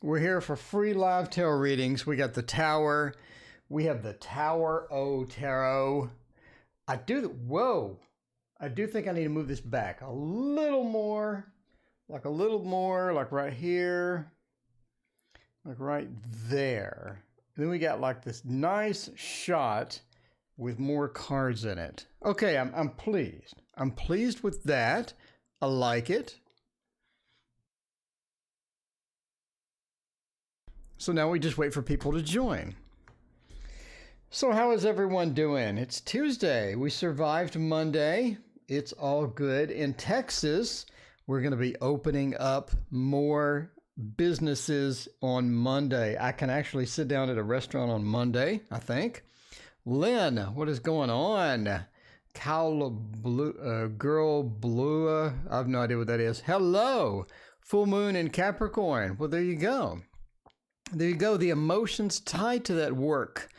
We're here for free live tarot readings. We got the Tower. We have the TarotOracle. I do think I need to move this back a little more, like right here, like right there. And then we got like this nice shot with more cards in it. Okay, I'm pleased. I'm pleased with that. I like it. So now we just wait for people to join. So how is everyone doing? It's Tuesday. We survived Monday. It's all good. In Texas, we're going to be opening up more businesses on Monday. I can actually sit down at a restaurant on Monday, I think. Lynn, what is going on? Girl Blue, I have no idea what that is. Hello, full moon in Capricorn. Well, there you go. There you go. The emotions tied to that work.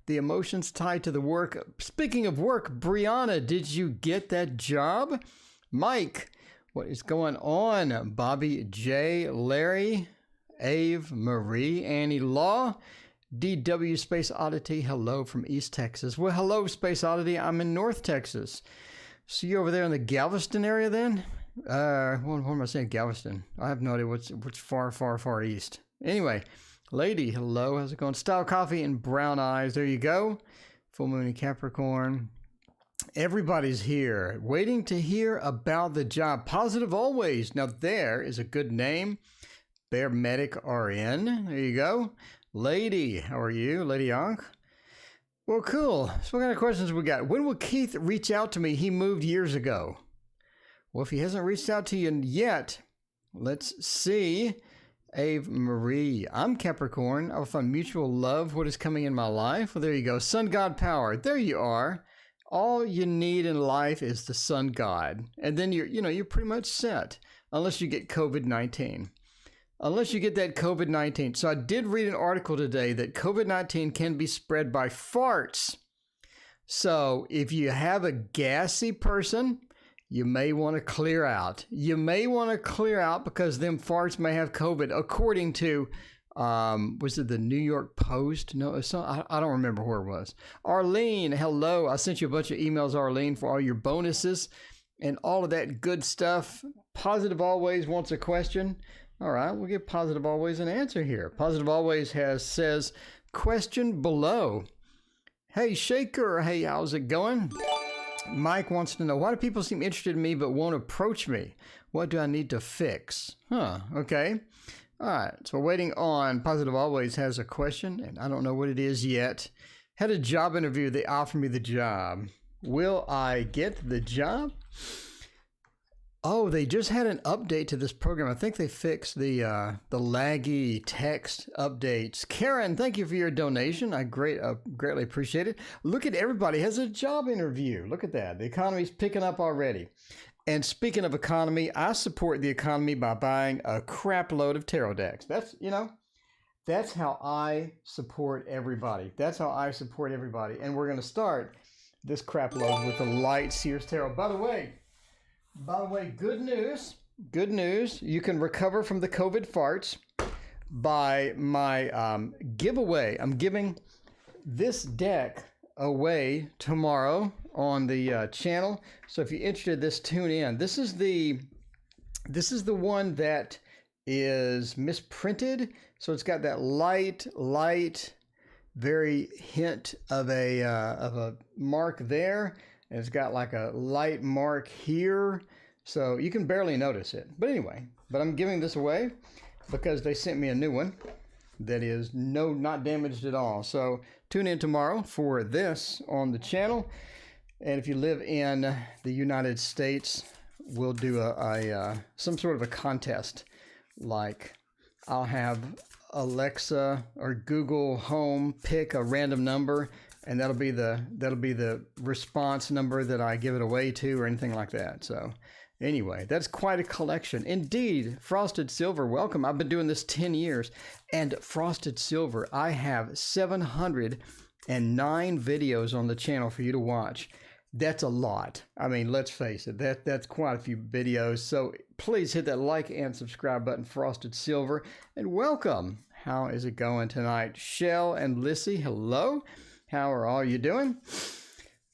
The emotions tied to the work. Speaking of work, Brianna, did you get that job? Mike, what is going on? Bobby J, Larry, Ave, Marie, Annie Law, DW Space Oddity, hello from East Texas. Well, hello, Space Oddity. I'm in North Texas. So you over there in the Galveston area then? What am I saying, Galveston? I have no idea what's far, far, far east. Anyway, lady, hello. How's it going? Style Coffee and Brown Eyes. There you go. Full moon in Capricorn. Everybody's here waiting to hear about the job. Positive always. Now there is a good name. Bear Medic RN. There you go. Lady, how are you? Lady Yonk? Well, cool. So what kind of questions we got? When will Keith reach out to me? He moved years ago. Well, if he hasn't reached out to you yet, let's see. Ave Marie, I'm Capricorn. I will find mutual love. What is coming in my life? Well, there you go. Sun God power. There you are. All you need in life is the sun god. And then you're pretty much set. Unless you get COVID-19. Unless you get that COVID-19. So I did read an article today that COVID-19 can be spread by farts. So if you have a gassy person, you may want to clear out. You may want to clear out because them farts may have COVID, according to, was it the New York Post? No, I don't remember where it was. Arlene, hello. I sent you a bunch of emails, Arlene, for all your bonuses and all of that good stuff. Positive Always wants a question. All right, we'll give Positive Always an answer here. Positive Always says, question below. Hey, Shaker. Hey, how's it going? Mike wants to know, why do people seem interested in me but won't approach me? What do I need to fix? Okay. All right, so we're waiting on Positive Always has a question, and I don't know what it is yet. Had a job interview. They offered me the job. Will I get the job? Oh, they just had an update to this program. I think they fixed the laggy text updates. Karen, thank you for your donation. I greatly appreciate it. Look at everybody has a job interview. Look at that. The economy's picking up already. And speaking of economy, I support the economy by buying a crap load of tarot decks. That's how I support everybody. That's how I support everybody. And we're going to start this crap load with the Light Seers Tarot. By the way, good news. Good news. You can recover from the COVID farts by my giveaway. I'm giving this deck away tomorrow on the channel. So if you're interested, tune in. This is the one that is misprinted. So it's got that light, very hint of a mark there. And it's got like a light mark here. So you can barely notice it. But anyway, I'm giving this away because they sent me a new one that is not damaged at all. So tune in tomorrow for this on the channel. And if you live in the United States, we'll do some sort of a contest. Like I'll have Alexa or Google Home pick a random number, and that'll be the response number that I give it away to, or anything like that. So anyway, that's quite a collection. Indeed, Frosted Silver, welcome. I've been doing this 10 years. And Frosted Silver, I have 709 videos on the channel for you to watch. That's a lot. I mean, let's face it, that's quite a few videos. So please hit that like and subscribe button, Frosted Silver, and welcome. How is it going tonight? Shell and Lissy, hello. How are all you doing?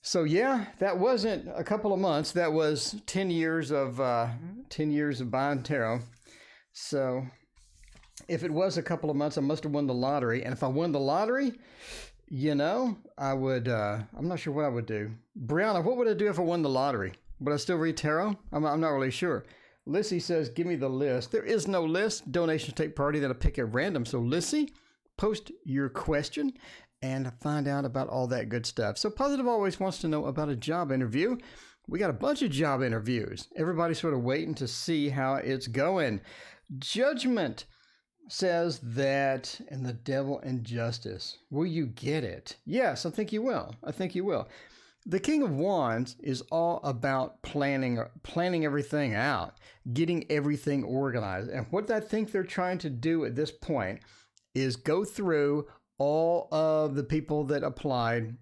So yeah, that wasn't a couple of months. That was 10 years of buying tarot. So if it was a couple of months, I must have won the lottery. And if I won the lottery, you know, I would, I'm not sure what I would do. Brianna, what would I do if I won the lottery? Would I still read tarot? I'm not really sure. Lissy says, give me the list. There is no list. Donations take priority. Then I pick at random. So Lissy, post your question and find out about all that good stuff. So Positive always wants to know about a job interview. We got a bunch of job interviews. Everybody's sort of waiting to see how it's going. Judgment says that in the devil and justice. Will you get it? Yes, I think you will. I think you will. The King of Wands is all about planning everything out, getting everything organized. And what I think they're trying to do at this point is go through all of the people that applied,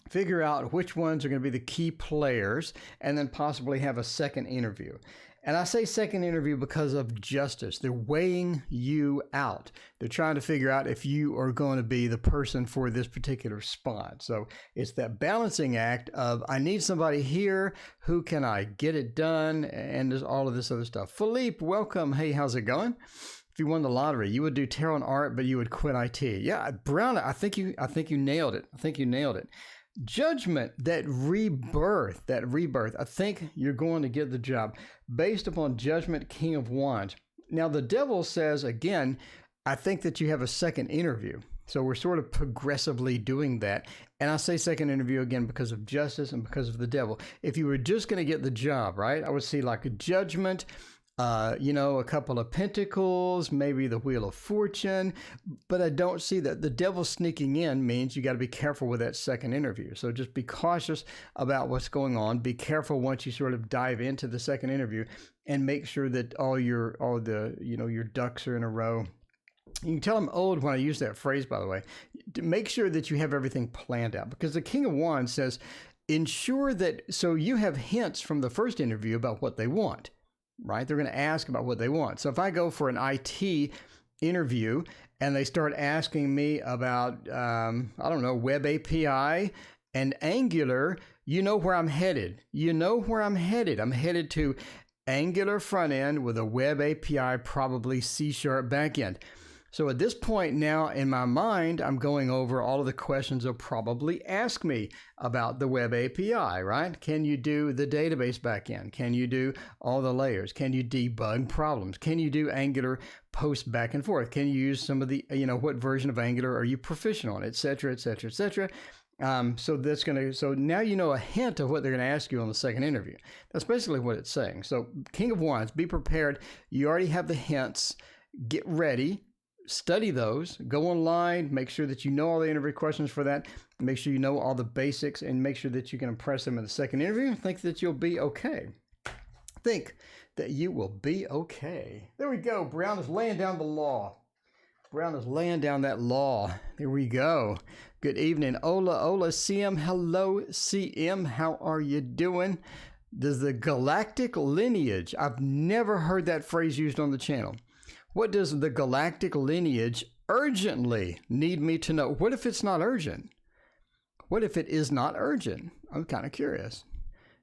figure out which ones are going to be the key players, and then possibly have a second interview. And I say second interview because of justice. They're weighing you out. They're trying to figure out if you are going to be the person for this particular spot. So it's that balancing act of, I need somebody here. Who can I get it done? And there's all of this other stuff. Philippe, welcome. Hey, how's it going? If you won the lottery, you would do tarot and art, but you would quit IT. Yeah, Brown, I think you nailed it. I think you nailed it. Judgment, that rebirth, I think you're going to get the job based upon Judgment, King of Wands. Now, the devil says, again, I think that you have a second interview. So we're sort of progressively doing that. And I say second interview again because of justice and because of the devil. If you were just going to get the job, right, I would see like a Judgment, a couple of pentacles, maybe the Wheel of Fortune, but I don't see that. The devil sneaking in means you got to be careful with that second interview. So just be cautious about what's going on. Be careful once you sort of dive into the second interview, and make sure that all your ducks are in a row. You can tell I'm old when I use that phrase, by the way. Make sure that you have everything planned out, because the King of Wands says, ensure that, so you have hints from the first interview about what they want. Right? They're going to ask about what they want. So if I go for an IT interview and they start asking me about, Web API and Angular, you know where I'm headed. I'm headed to Angular front end with a Web API, probably C# back end. So at this point now in my mind, I'm going over all of the questions they'll probably ask me about the Web API, right? Can you do the database backend? Can you do all the layers? Can you debug problems? Can you do Angular post back and forth? Can you use some of the, what version of Angular are you proficient on, et cetera, et cetera, et cetera. So now you know a hint of what they're going to ask you on the second interview. That's basically what it's saying. So King of Wands, be prepared. You already have the hints. Get ready. Study those, go online, make sure that you know all the interview questions for that, make sure you know all the basics, and make sure that you can impress them in the second interview. Think that you'll be okay. Think that you will be okay. There we go. Brown is laying down the law. Brown is laying down that law. There we go. Good evening. Ola, CM. Hello, CM. How are you doing? Does the Galactic lineage, I've never heard that phrase used on the channel. What does the Galactic lineage urgently need me to know? What if it's not urgent? What if it is not urgent? I'm kind of curious.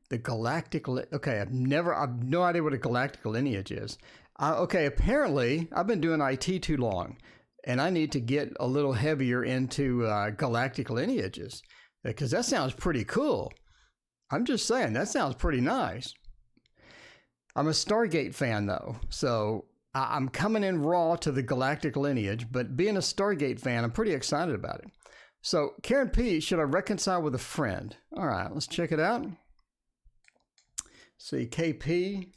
The Galactic, okay, I've no idea what a Galactic lineage is. Okay, apparently I've been doing IT too long, and I need to get a little heavier into Galactic lineages, because that sounds pretty cool. I'm just saying, that sounds pretty nice. I'm a Stargate fan though, so I'm coming in raw to the Galactic lineage, but being a Stargate fan, I'm pretty excited about it. So, Karen P., should I reconcile with a friend? All right, let's check it out. See, KP.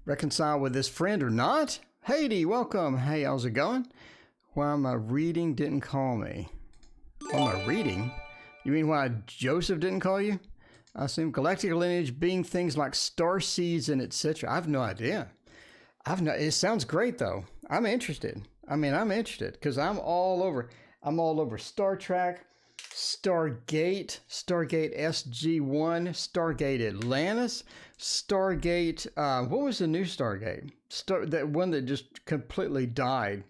Reconcile with this friend or not? Haiti, welcome. Hey, how's it going? Why am I reading didn't call me? Why am I reading? You mean why Joseph didn't call you? I assume Galactic lineage being things like star seeds and etc. I have no idea. It sounds great though. I'm interested. I'm interested because I'm all over. I'm all over Star Trek, Stargate, Stargate SG-1, Stargate Atlantis, Stargate, what was the new Stargate? That one that just completely died.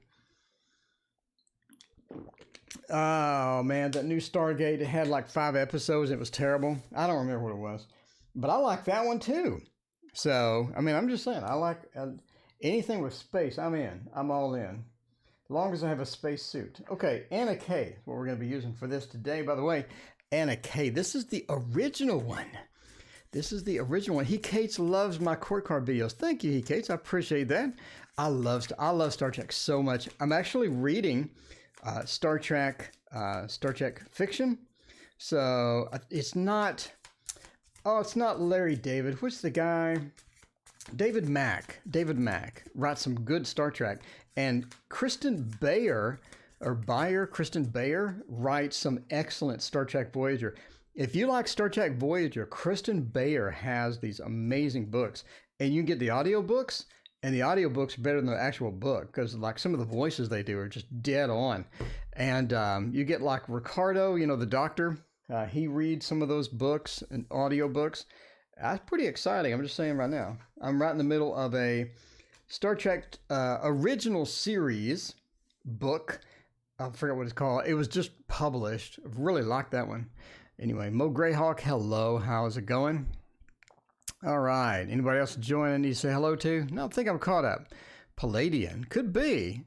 Oh man, that new Stargate, it had like 5 episodes. It was terrible. I don't remember what it was, but I like that one too. So, I mean, I'm just saying, I like anything with space. I'm in. I'm all in. As long as I have a space suit. Okay, Anna K. What we're going to be using for this today. By the way, Anna K. This is the original one. This is the original one. He Cates loves my court card videos. Thank you, He Cates. I appreciate that. I love Star Trek so much. I'm actually reading Star Trek fiction. So it's not. Oh, it's not Larry David. What's the guy? David Mack. David Mack writes some good Star Trek. And Kristen Bayer writes some excellent Star Trek Voyager. If you like Star Trek Voyager, Kristen Bayer has these amazing books. And you can get the audiobooks, and the audiobooks are better than the actual book because like some of the voices they do are just dead on. And you get like Ricardo, you know, the doctor. He reads some of those books and audiobooks. That's pretty exciting. I'm just saying right now. I'm right in the middle of a Star Trek original series book. I forget what it's called. It was just published. I really like that one. Anyway, Mo Greyhawk, hello. How's it going? All right. Anybody else joining? Need to say hello to? No, I think I'm caught up. Palladian. Could be.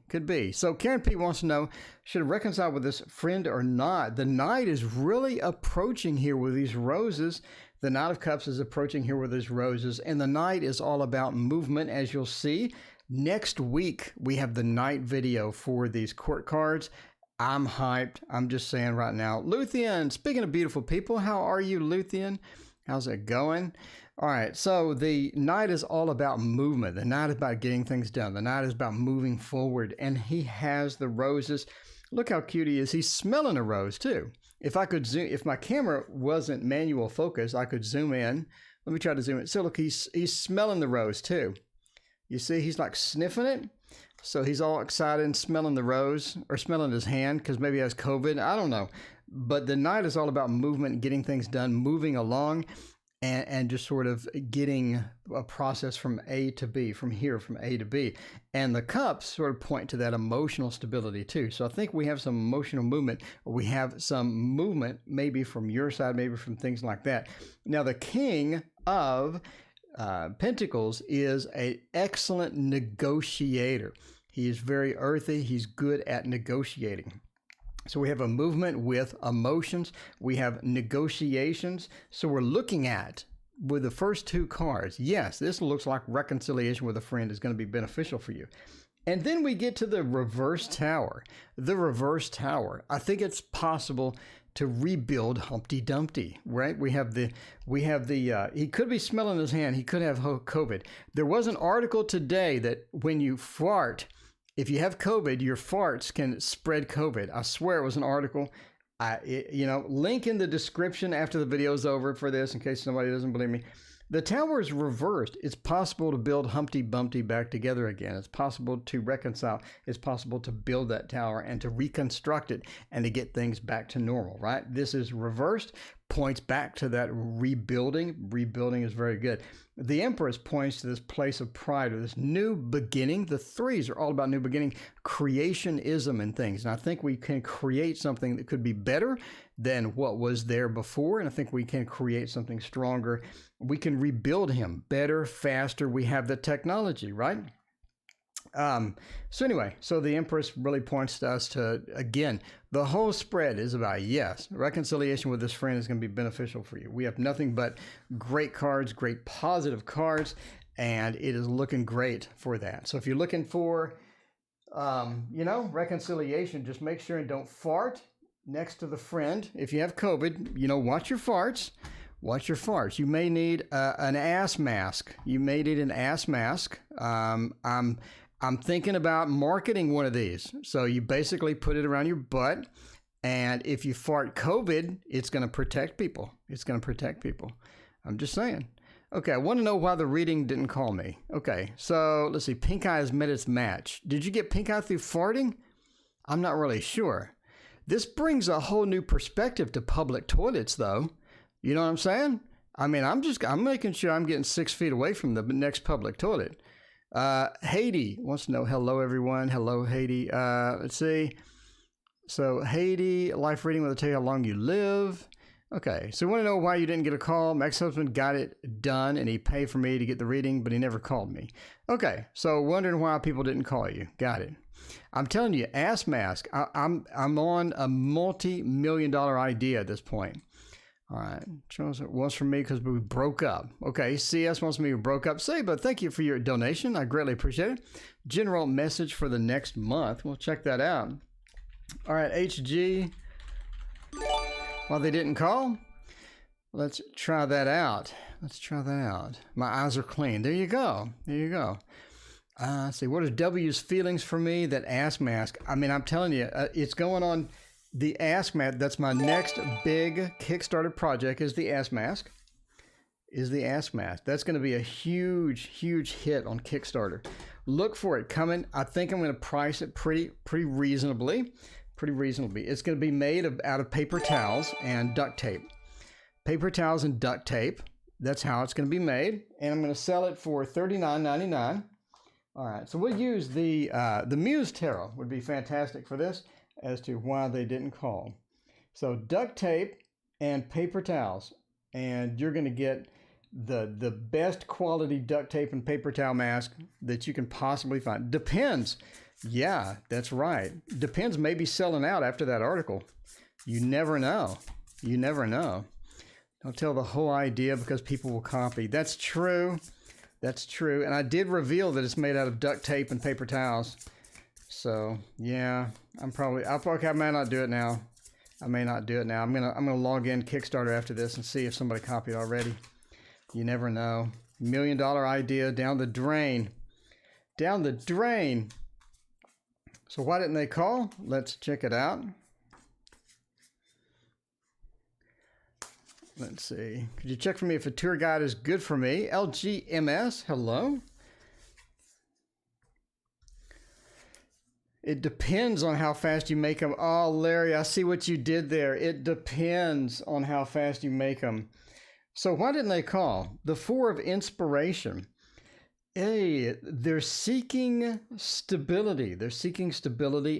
So Karen P wants to know, should I reconcile with this friend or not? The Knight is really approaching here with these roses. The Knight of Cups is approaching here with his roses, and the Knight is all about movement, as you'll see. Next week, we have the Knight video for these court cards. I'm hyped. I'm just saying right now. Luthien, speaking of beautiful people, how are you, Luthien? How's it going? All right, so the Knight is all about movement. The Knight is about getting things done. The Knight is about moving forward, and he has the roses. Look how cute he is. He's smelling a rose, too. If I could zoom, if my camera wasn't manual focus, I could zoom in. Let me try to zoom in. So look, he's smelling the rose too. You see, he's like sniffing it. So he's all excited and smelling the rose or smelling his hand because maybe he has COVID. I don't know. But the Knight is all about movement, getting things done, moving along, and just sort of getting a process from A to B, from A to B. And the cups sort of point to that emotional stability too. So I think we have some emotional movement, or we have some movement maybe from your side, maybe from things like that. Now the King of Pentacles is an excellent negotiator. He is very earthy. He's good at negotiating. So we have a movement with emotions. We have negotiations. So we're looking at, with the first 2 cards, yes, this looks like reconciliation with a friend is going to be beneficial for you. And then we get to the reverse tower. The reverse tower. I think it's possible to rebuild Humpty Dumpty, right? We have the, he could be smelling his hand. He could have COVID. There was an article today that when you fart, if you have COVID, your farts can spread COVID. I swear it was an article. Link in the description after the video is over for this in case somebody doesn't believe me. The tower is reversed. It's possible to build Humpty Dumpty back together again. It's possible to reconcile. It's possible to build that tower and to reconstruct it and to get things back to normal, right? This is reversed, points back to that rebuilding. Rebuilding is very good. The Empress points to this place of pride or this new beginning. The 3s are all about new beginning, creationism and things. And I think we can create something that could be better than what was there before. And I think we can create something stronger. We can rebuild him better, faster. We have the technology, right? So anyway, so the Empress really points to us to, again, the whole spread is about, yes, reconciliation with this friend is going to be beneficial for you. We have nothing but great cards, great positive cards, and it is looking great for that. So if you're looking for, reconciliation, just make sure and don't fart next to the friend. If you have COVID, watch your farts. Watch your farts. You may need an ass mask. I'm thinking about marketing one of these. So you basically put it around your butt, and if you fart COVID, it's going to protect people. I'm just saying. Okay, I want to know why the reading didn't call me. Okay, so let's see. Pink Eye has met its match. Did you get pink eye through farting? I'm not really sure. This brings a whole new perspective to public toilets, though. You know what I'm saying? I mean, I'm making sure I'm getting 6 feet away from the next public toilet. Haiti wants to know, hello, everyone. Hello, Haiti. Let's see. So, Haiti, life reading will tell you how long you live. Okay, so we want to know why you didn't get a call. My ex-husband got it done, and he paid for me to get the reading, but he never called me. Okay, so wondering why people didn't call you. Got it. I'm telling you, Ass Mask, I'm on a multi-million-dollar idea at this point. All right, Charles wants from me because we broke up. Okay, CS wants me to broke up. Say, but thank you for your donation. I greatly appreciate it. General message for the next month. We'll check that out. All right, HG. Well, they didn't call. Let's try that out. My eyes are clean. There you go. Let's see. What are W's feelings for me? That Ass Mask. I mean, I'm telling you, it's going on. The Ass Mask, that's my next big Kickstarter project, is the Ass Mask. That's going to be a huge, huge hit on Kickstarter. Look for it coming. I think I'm going to price it pretty reasonably. It's going to be made out of paper towels and duct tape. Paper towels and duct tape. That's how it's going to be made. And I'm going to sell it for $39.99. All right, so we'll use the Muse Tarot would be fantastic for this, as to why they didn't call. So duct tape and paper towels, and you're going to get the best quality duct tape and paper towel mask that you can possibly find. Depends. Yeah, that's right. Depends may be selling out after that article. You never know. Don't tell the whole idea because people will copy. That's true. And I did reveal that it's made out of duct tape and paper towels. So yeah, I may not do it now. I'm gonna log in Kickstarter after this and see if somebody copied already. You never know. $1 million idea down the drain. So why didn't they call? Let's check it out. Let's see. Could you check for me if a tour guide is good for me? LGMS, hello. It depends on how fast you make them. Oh, Larry, I see what you did there. It depends on how fast you make them. So why didn't they call? The Four of Inspiration. Hey, they're seeking stability.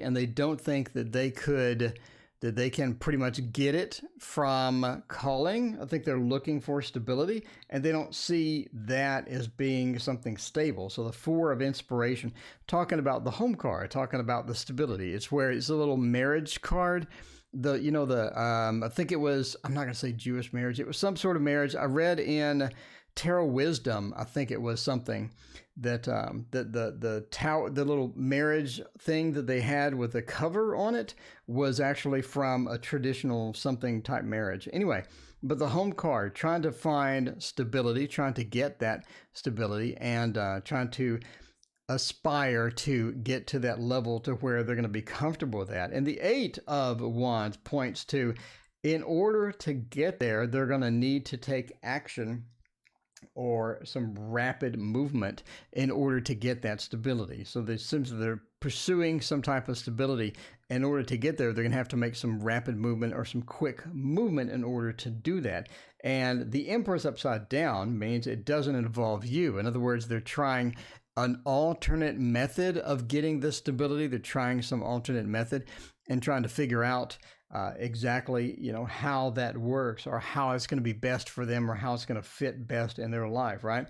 And they don't think that they can pretty much get it from calling. I think they're looking for stability, and they don't see that as being something stable. So the Four of Inspiration, talking about the home card, talking about the stability. It's where it's a little marriage card. I think it was, I'm not going to say Jewish marriage. It was some sort of marriage. I read in Tarot Wisdom, I think it was something that the little marriage thing that they had with a cover on it was actually from a traditional something type marriage. Anyway, but the home card, trying to find stability, trying to get that stability, and trying to aspire to get to that level to where they're going to be comfortable with that. And the Eight of Wands points to, in order to get there, they're going to need to take action or some rapid movement in order to get that stability. So they're pursuing some type of stability. In order to get there, they're going to have to make some rapid movement or some quick movement in order to do that. And the Empress upside down means it doesn't involve you. In other words, they're trying an alternate method of getting the stability. They're trying some alternate method and trying to figure out exactly, how that works, or how it's going to be best for them, or how it's going to fit best in their life, right?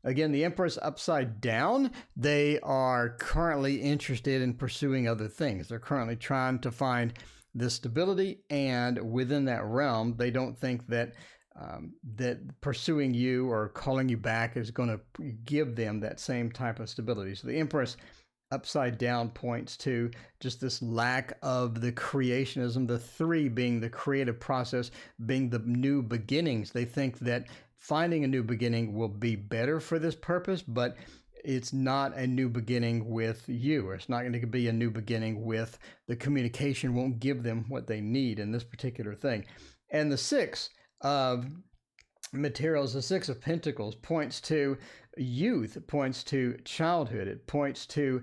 Again, the Empress upside down, they are currently interested in pursuing other things. They're currently trying to find the stability, and within that realm, they don't think that that pursuing you or calling you back is going to give them that same type of stability. So the Empress upside down points to just this lack of the creationism, the three being the creative process, being the new beginnings. They think that finding a new beginning will be better for this purpose, but it's not a new beginning with you. It's not going to be a new beginning with the communication, won't give them what they need in this particular thing. And the Six of Materials, the Six of Pentacles, points to youth. It points to childhood. It points to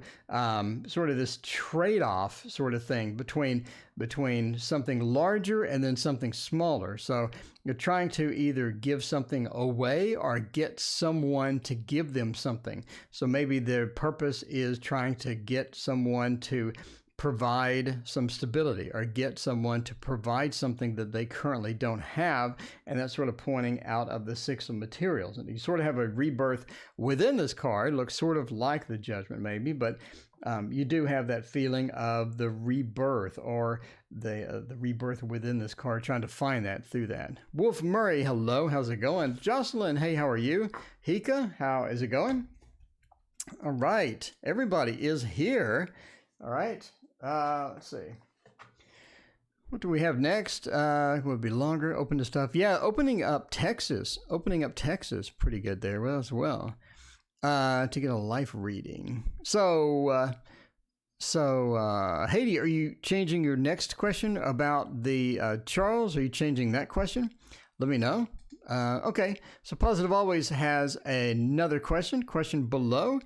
sort of this trade-off sort of thing between something larger and then something smaller. So you're trying to either give something away or get someone to give them something. So maybe their purpose is trying to get someone to provide some stability or get someone to provide something that they currently don't have. And that's sort of pointing out of the Six of Materials. And you sort of have a rebirth within this card. It looks sort of like the Judgment maybe, but you do have that feeling of the rebirth or the rebirth within this card, trying to find that through that. Wolf Murray, hello. How's it going? Jocelyn, hey, how are you? Hika, how is it going? All right. Everybody is here. All right. Let's see. What do we have next? It would be longer. Open to stuff. Yeah, opening up Texas. Pretty good there as well. To get a life reading. So Haiti, are you changing your next question about the Charles? Are you changing that question? Let me know. Okay. So Positive Always has another question below.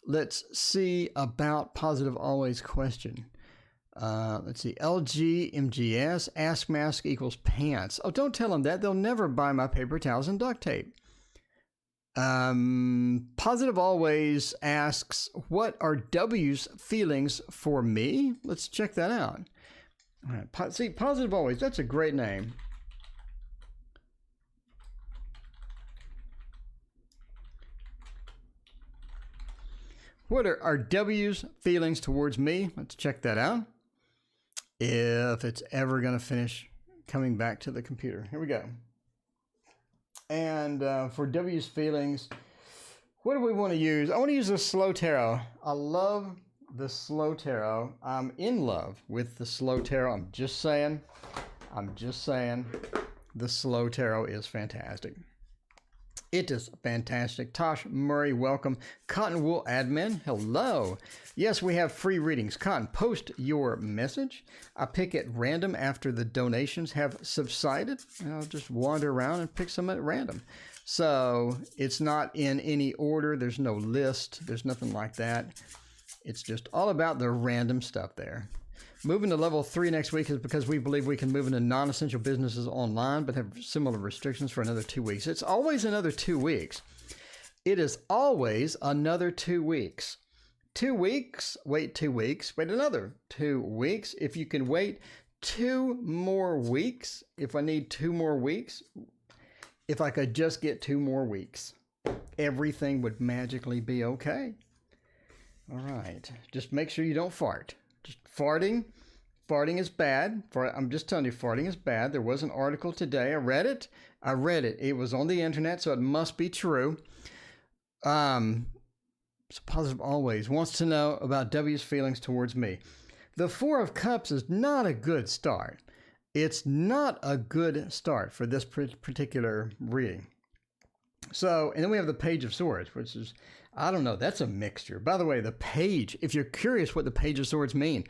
Let's see about Positive Always question. Let's see. LG MGS Ask Mask equals pants. Oh, don't tell them that. They'll never buy my paper towels and duct tape. Positive Always asks, what are W's feelings for me? Let's check that out. All right. See, Positive Always, that's a great name. What are W's feelings towards me? Let's check that out. If it's ever going to finish coming back to the computer. Here we go. And for W's feelings, what do we want to use? I want to use the Slow Tarot. I love the Slow Tarot. I'm in love with the Slow Tarot. I'm just saying. The Slow Tarot is fantastic. It is fantastic. Tosh Murray, welcome. Cotton Wool Admin, hello. Yes, we have free readings. Cotton, post your message. I pick at random after the donations have subsided. I'll just wander around and pick some at random. So it's not in any order. There's no list. There's nothing like that. It's just all about the random stuff there. Moving to level 3 next week is because we believe we can move into non-essential businesses online, but have similar restrictions for another 2 weeks. It's always another 2 weeks. It is always another 2 weeks. 2 weeks, wait 2 weeks, wait another 2 weeks. If you can wait 2 more weeks, if I need 2 more weeks, if I could just get 2 more weeks, everything would magically be okay. All right. Just make sure you don't fart. Just farting is bad. I'm just telling you, farting is bad. There was an article today. I read it. It was on the internet, so it must be true. So Positive Always wants to know about W's feelings towards me. The Four of Cups is not a good start. It's not a good start for this particular reading. So, and then we have the Page of Swords, which is, I don't know, that's a mixture. By the way, the page, if you're curious what the Page of Swords mean,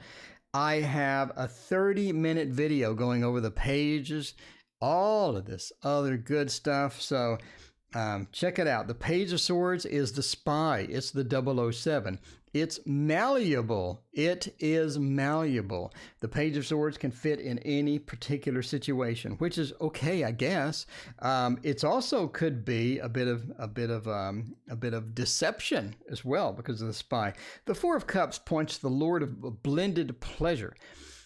I have a 30-minute video going over the pages, all of this other good stuff. So check it out. The Page of Swords is the spy. It's the 007. It's malleable. It is malleable. The Page of Swords can fit in any particular situation, which is okay, I guess. It's also could be a bit of deception as well because of the spy. The Four of Cups points to the Lord of blended pleasure.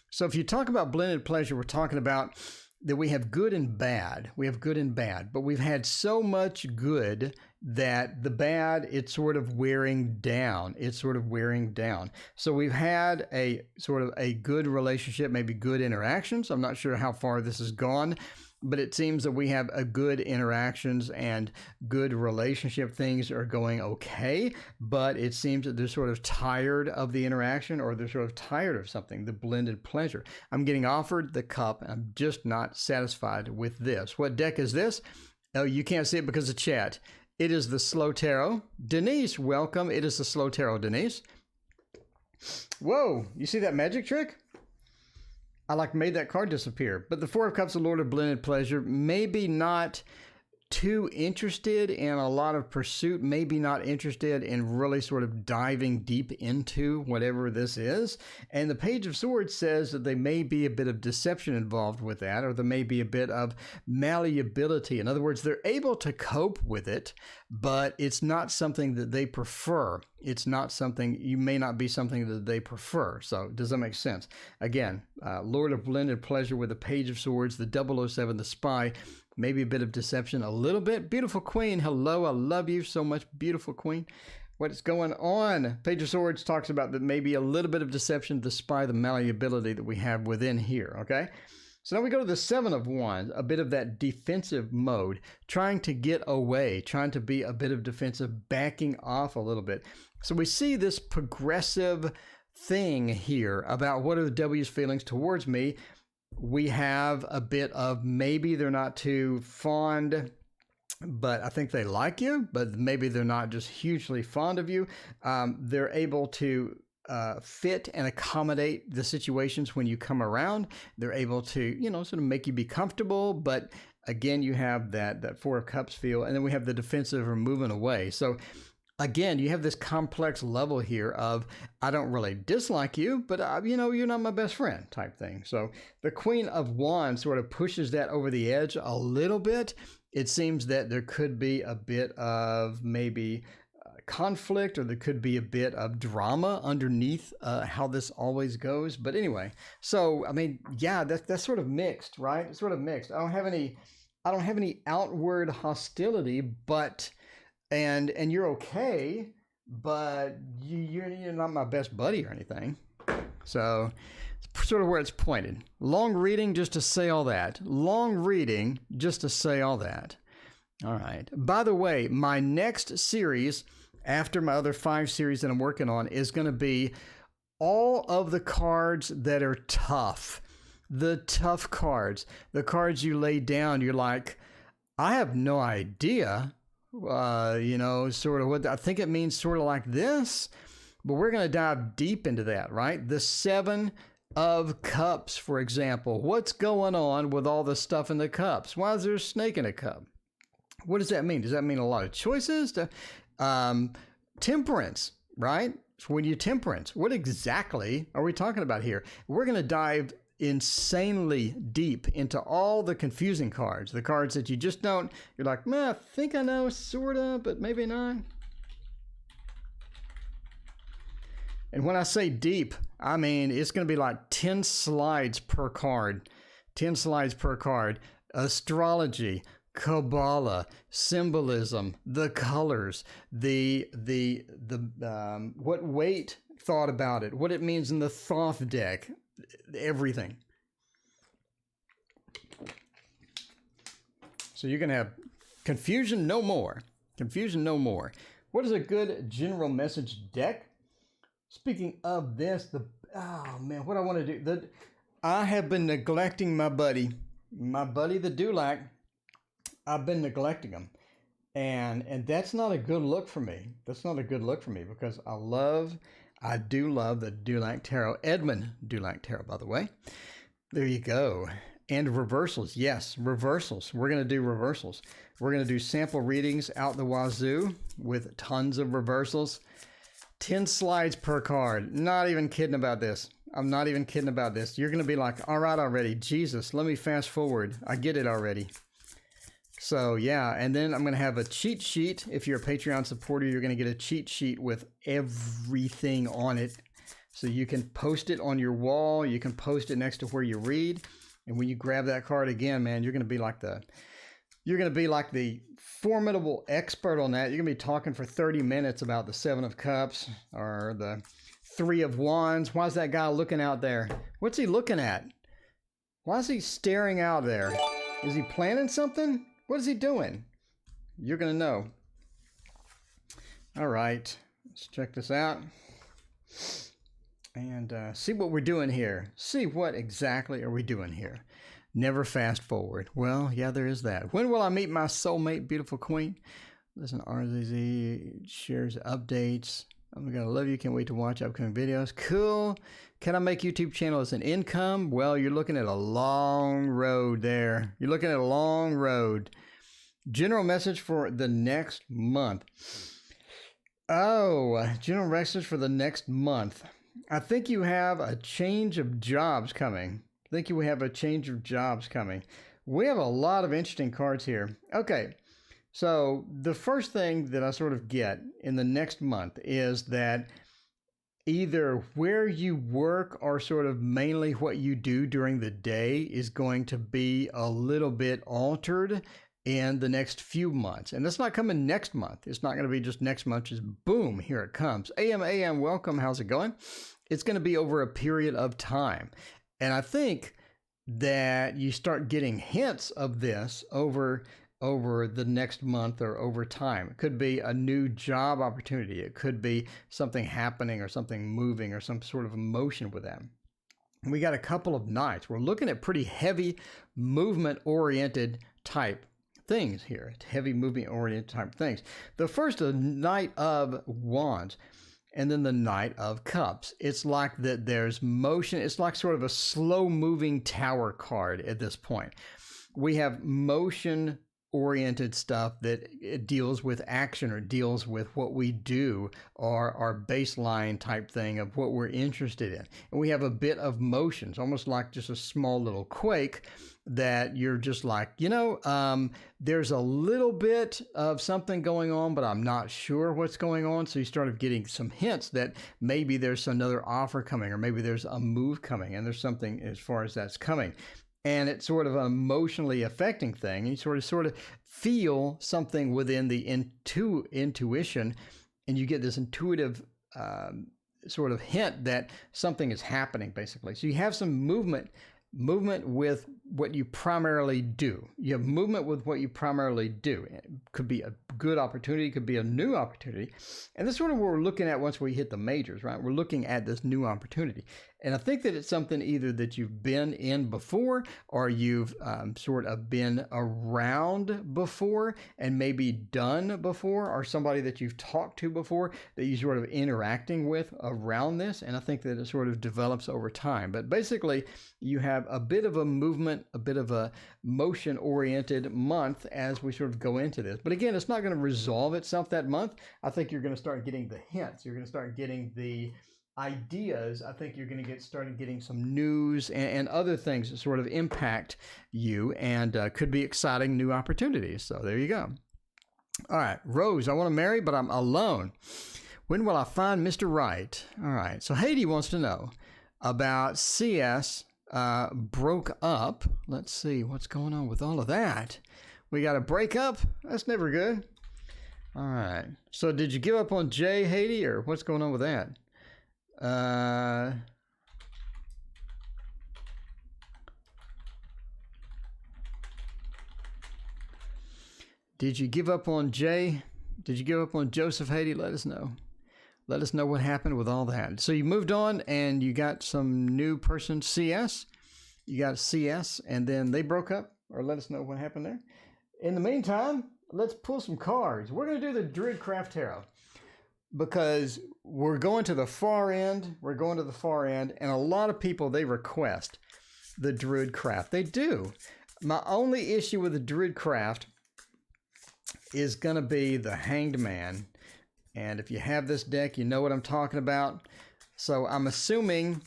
So if you talk about blended pleasure, we're talking about that we have good and bad. We have good and bad, but we've had so much good that the bad, it's sort of wearing down. So we've had a sort of a good relationship, maybe good interactions. I'm not sure how far this has gone, but it seems that we have a good interactions and good relationship. Things are going okay, but it seems that they're sort of tired of the interaction, or they're sort of tired of something, the blended pleasure. I'm getting offered the cup, and I'm just not satisfied with this. What deck is this? Oh, you can't see it because of chat. It is the Slow Tarot. Denise, welcome. It is the Slow Tarot, Denise. Whoa, you see that magic trick? I made that card disappear. But the Four of Cups, the Lord of blended pleasure, maybe not too interested in a lot of pursuit, maybe not interested in really sort of diving deep into whatever this is. And the Page of Swords says that there may be a bit of deception involved with that, or there may be a bit of malleability. In other words, they're able to cope with it, but it's not something that they prefer. It's not something, you may not be something that they prefer. So does that make sense? Again, Lord of Blended Pleasure with the Page of Swords, the 007, the Spy, maybe a bit of deception, a little bit. Beautiful Queen, hello, I love you so much, beautiful Queen. What is going on? Page of Swords talks about that maybe a little bit of deception, the Spy, the malleability that we have within here, okay? So now we go to the Seven of Wands, a bit of that defensive mode, trying to get away, trying to be a bit of defensive, backing off a little bit. So we see this progressive thing here about what are the W's feelings towards me. We have a bit of maybe they're not too fond, but I think they like you, but maybe they're not just hugely fond of you. They're able to fit and accommodate the situations when you come around. They're able to, you know, sort of make you be comfortable, but again, you have that Four of Cups feel, and then we have the defensive or moving away. So again, you have this complex level here of, I don't really dislike you, but you know, you're not my best friend type thing. So the Queen of Wands sort of pushes that over the edge a little bit. It seems that there could be a bit of maybe conflict, or there could be a bit of drama underneath how this always goes. But anyway, so I mean, yeah, that's sort of mixed, right? It's sort of mixed. I don't have any outward hostility, but and you're okay, but you're not my best buddy or anything. So it's sort of where it's pointed. Long reading just to say all that. Long reading just to say all that. All right. By the way, my next series, after my other 5 series that I'm working on, is going to be all of the cards that are tough. The tough cards. The cards you lay down, you're like, I have no idea. You know, sort of what I think it means, sort of like this, but we're going to dive deep into that, right? The 7 of Cups, for example. What's going on with all the stuff in the cups? Why is there a snake in a cup? What does that mean? Does that mean a lot of choices? Temperance, right? So when you temperance, what exactly are we talking about here? We're going to dive insanely deep into all the confusing cards, the cards that you just don't, you're like, man, I think I know, sort of, but maybe not. And when I say deep, I mean, it's going to be like 10 slides per card, 10 slides per card. Astrology, Kabbalah, symbolism, the colors, the what Waite thought about it, what it means in the Thoth deck, everything. So you're going to have confusion no more. Confusion no more. What is a good general message deck? Speaking of this, oh man, what I want to do. I have been neglecting my buddy the Dulac. I've been neglecting him. And that's not a good look for me. That's not a good look for me, because I do love the Dulac Tarot. Edmund Dulac Tarot, by the way. There you go. And reversals. Yes, reversals. We're going to do reversals. We're going to do sample readings out the wazoo with tons of reversals. 10 slides per card. Not even kidding about this. I'm not even kidding about this. You're going to be like, all right already. Jesus, let me fast forward. I get it already. So yeah, and then I'm going to have a cheat sheet. If you're a Patreon supporter, you're going to get a cheat sheet with everything on it. So you can post it on your wall. You can post it next to where you read. And when you grab that card again, man, you're going to be like the formidable expert on that. You're going to be talking for 30 minutes about the 7 of Cups or the 3 of Wands. Why is that guy looking out there? What's he looking at? Why is he staring out there? Is he planning something? What is he doing? You're going to know. All right. Let's check this out. And see what we're doing here. See what exactly are we doing here. Never fast forward. Well, yeah, there is that. When will I meet my soulmate, beautiful queen? Listen, RZZ shares updates. I'm going to love you. Can't wait to watch upcoming videos. Cool. Can I make YouTube channel as an income? Well, you're looking at a long road there. You're looking at a long road. General message for the next month. Oh, general message for the next month. I think you have a change of jobs coming. We have a lot of interesting cards here. Okay, so the first thing that I sort of get in the next month is that either where you work or sort of mainly what you do during the day is going to be a little bit altered in the next few months. And that's not coming next month. It's not going to be just next month, just boom, here it comes. AM, welcome. How's it going? It's going to be over a period of time. And I think that you start getting hints of this over the next month or over time. It could be a new job opportunity. It could be something happening or something moving or some sort of emotion with them. We got a couple of nights. We're looking at pretty heavy movement-oriented type things here. Heavy movement-oriented type things. The first, the Knight of Wands, and then the Knight of Cups. It's like that there's motion. It's like sort of a slow-moving tower card at this point. We have motion-oriented stuff that it deals with action or deals with what we do or our baseline type thing of what we're interested in. And we have a bit of motion. It's almost like just a small little quake that you're just like, there's a little bit of something going on, but I'm not sure what's going on. So you started getting some hints that maybe there's another offer coming or maybe there's a move coming and there's something as far as that's coming. And it's sort of an emotionally affecting thing. And you sort of feel something within the intuition, and you get this intuitive sort of hint that something is happening, basically. So you have some movement with what you primarily do. You have movement with what you primarily do. It could be a good opportunity, could be a new opportunity. And that's sort of what we're looking at once we hit the majors, right? We're looking at this new opportunity. And I think that it's something either that you've been in before or you've sort of been around before and maybe done before, or somebody that you've talked to before that you're sort of interacting with around this. And I think that it sort of develops over time. But basically, you have a bit of a movement, a bit of a motion-oriented month as we sort of go into this. But again, it's not going to resolve itself that month. I think you're going to start getting the hints. You're going to start getting the ideas. I think you're going to started getting some news and other things that sort of impact you and could be exciting new opportunities. So there you go. All right, Rose, I want to marry, but I'm alone. When will I find Mr. Right? All right, so Haiti wants to know about CS broke up. Let's see what's going on with all of that. We got a breakup. That's never good. All right, so did you give up on Jay, Haiti, or what's going on with that? Did you give up on Jay? Did you give up on Joseph, Haiti? Let us know. Let us know what happened with all that. So you moved on and you got some new person, CS. You got CS and then they broke up, or let us know what happened there. In the meantime, let's pull some cards. We're going to do the Druidcraft Tarot because we're going to the far end. And a lot of people, they request the Druidcraft. They do. My only issue with the Druidcraft is going to be the Hanged Man. And if you have this deck, you know what I'm talking about. So I'm assuming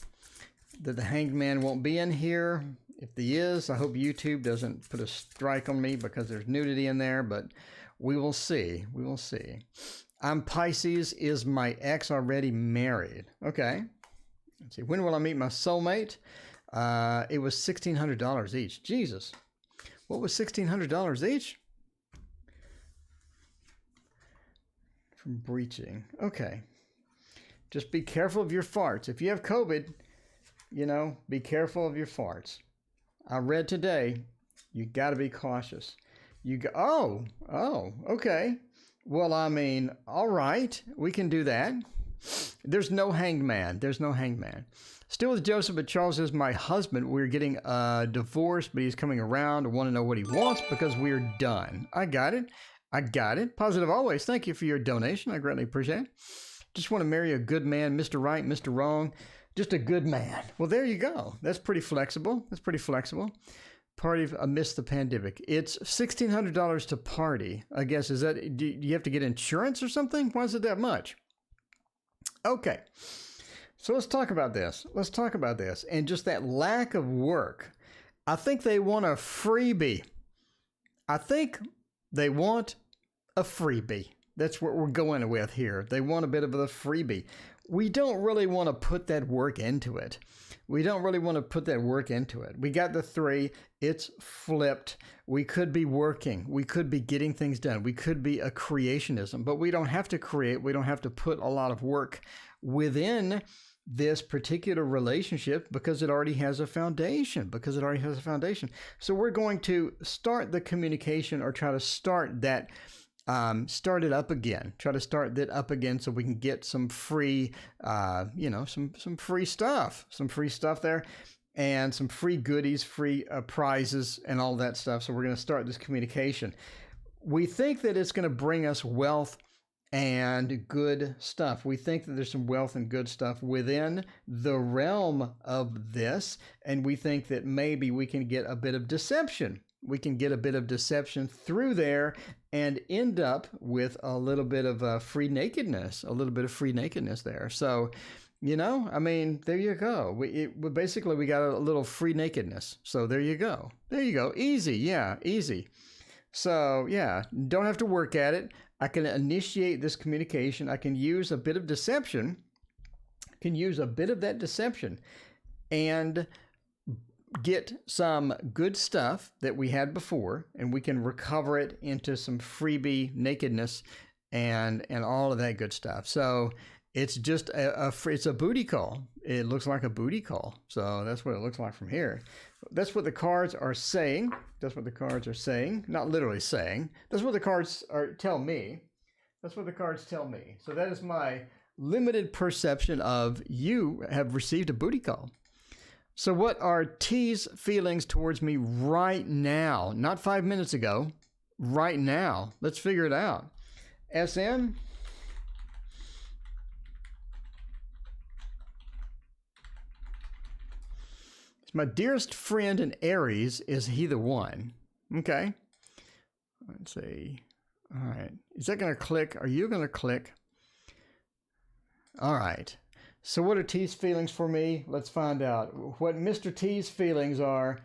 that the Hanged Man won't be in here. If he is, I hope YouTube doesn't put a strike on me because there's nudity in there, but we will see. We will see. I'm Pisces. Is my ex already married? Okay. Let's see. When will I meet my soulmate? It was $1,600 each. Jesus. What was $1,600 each? From breaching. Okay. Just be careful of your farts. If you have COVID, be careful of your farts. I read today, you got to be cautious. Okay. Well, I mean, all right, we can do that. There's no Hanged Man. Still with Joseph, but Charles is my husband. We're getting a divorce, but he's coming around. I want to know what he wants because we're done. I got it. Positive always. Thank you for your donation. I greatly appreciate it. Just want to marry a good man, Mr. Right, Mr. Wrong. Just a good man. Well, there you go. That's pretty flexible. Party amidst the pandemic. It's $1,600 to party. I guess, is that, do you have to get insurance or something? Why is it that much? Okay. So let's talk about this. And just that lack of work. I think they want a freebie. That's what we're going with here. They want a bit of a freebie. We don't really want to put that work into it. We got the 3. It's flipped. We could be working. We could be getting things done. We could be a creationism, but we don't have to create. We don't have to put a lot of work within this particular relationship because it already has a foundation. So we're going to start the communication, or try to start that. Start it up again. Try to start that up again so we can get some free, some free stuff there, and some free goodies, free prizes, and all that stuff. So we're going to start this communication. We think that it's going to bring us wealth and good stuff. We think that there's some wealth and good stuff within the realm of this, and we think that maybe we can get a bit of deception. Through there and end up with a little bit of free nakedness there. So, there you go. We basically got a little free nakedness. So there you go. Easy. Yeah, easy. So yeah, don't have to work at it. I can initiate this communication. I can use a bit of deception. And get some good stuff that we had before, and we can recover it into some freebie nakedness and all of that good stuff. So it's just it's a booty call. It looks like a booty call. So that's what it looks like from here. That's what the cards are saying. Not literally saying. That's what the cards tell me. So that is my limited perception of you have received a booty call. So what are T's feelings towards me right now? Not 5 minutes ago. Right now. Let's figure it out. SN. My dearest friend in Aries, is he the one? Okay. Let's see. All right. Is that going to click? Are you going to click? All right. So what are T's feelings for me? Let's find out what Mr. T's feelings are.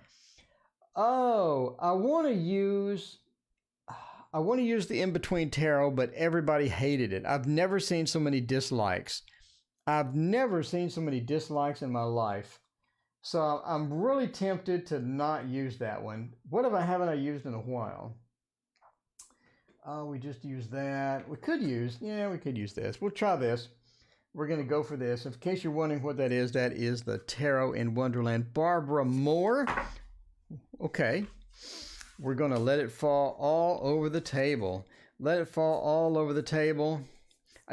Oh, I want to use the in-between tarot, but everybody hated it. I've never seen so many dislikes. in my life. So I'm really tempted to not use that one. What haven't I used in a while? Oh, we just used that. We could use this. We'll try this. We're going to go for this. In case you're wondering what that is the Tarot in Wonderland. Barbara Moore. Okay. We're going to let it fall all over the table. I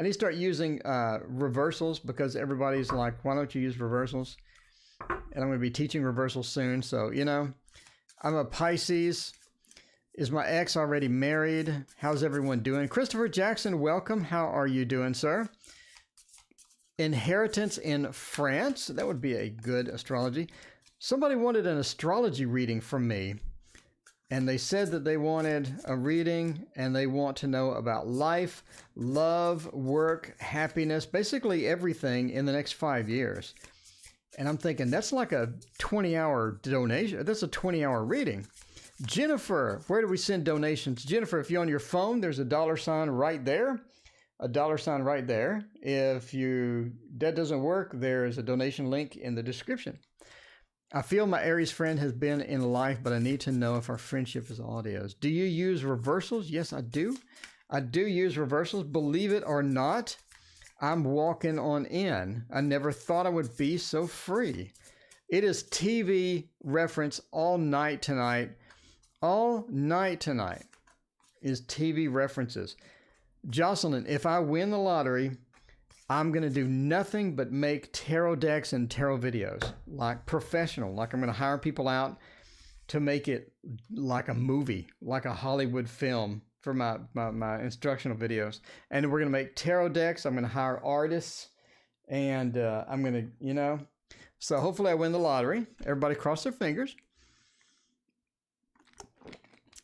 need to start using reversals because everybody's like, why don't you use reversals? And I'm going to be teaching reversals soon. So, I'm a Pisces. Is my ex already married? How's everyone doing? Christopher Jackson, welcome. How are you doing, sir? Inheritance in France. That would be a good astrology. Somebody wanted an astrology reading from me. And they said that they wanted a reading and they want to know about life, love, work, happiness, basically everything in the next 5 years. And I'm thinking that's like a 20-hour donation. That's a 20-hour reading. Jennifer, where do we send donations? Jennifer, if you're on your phone, there's a $sign right there. If that doesn't work, there's a donation link in the description. I feel my Aries friend has been in life, but I need to know if our friendship is all it is. Do you use reversals? Yes, I do. I do use reversals. Believe it or not, I'm walking on in. I never thought I would be so free. It is TV reference all night tonight. All night tonight is TV references. Jocelyn, if I win the lottery, I'm going to do nothing but make tarot decks and tarot videos, like professional. Like I'm going to hire people out to make it like a movie, like a Hollywood film for my instructional videos. And we're going to make tarot decks. I'm going to hire artists and I'm going to, so hopefully I win the lottery. Everybody cross their fingers.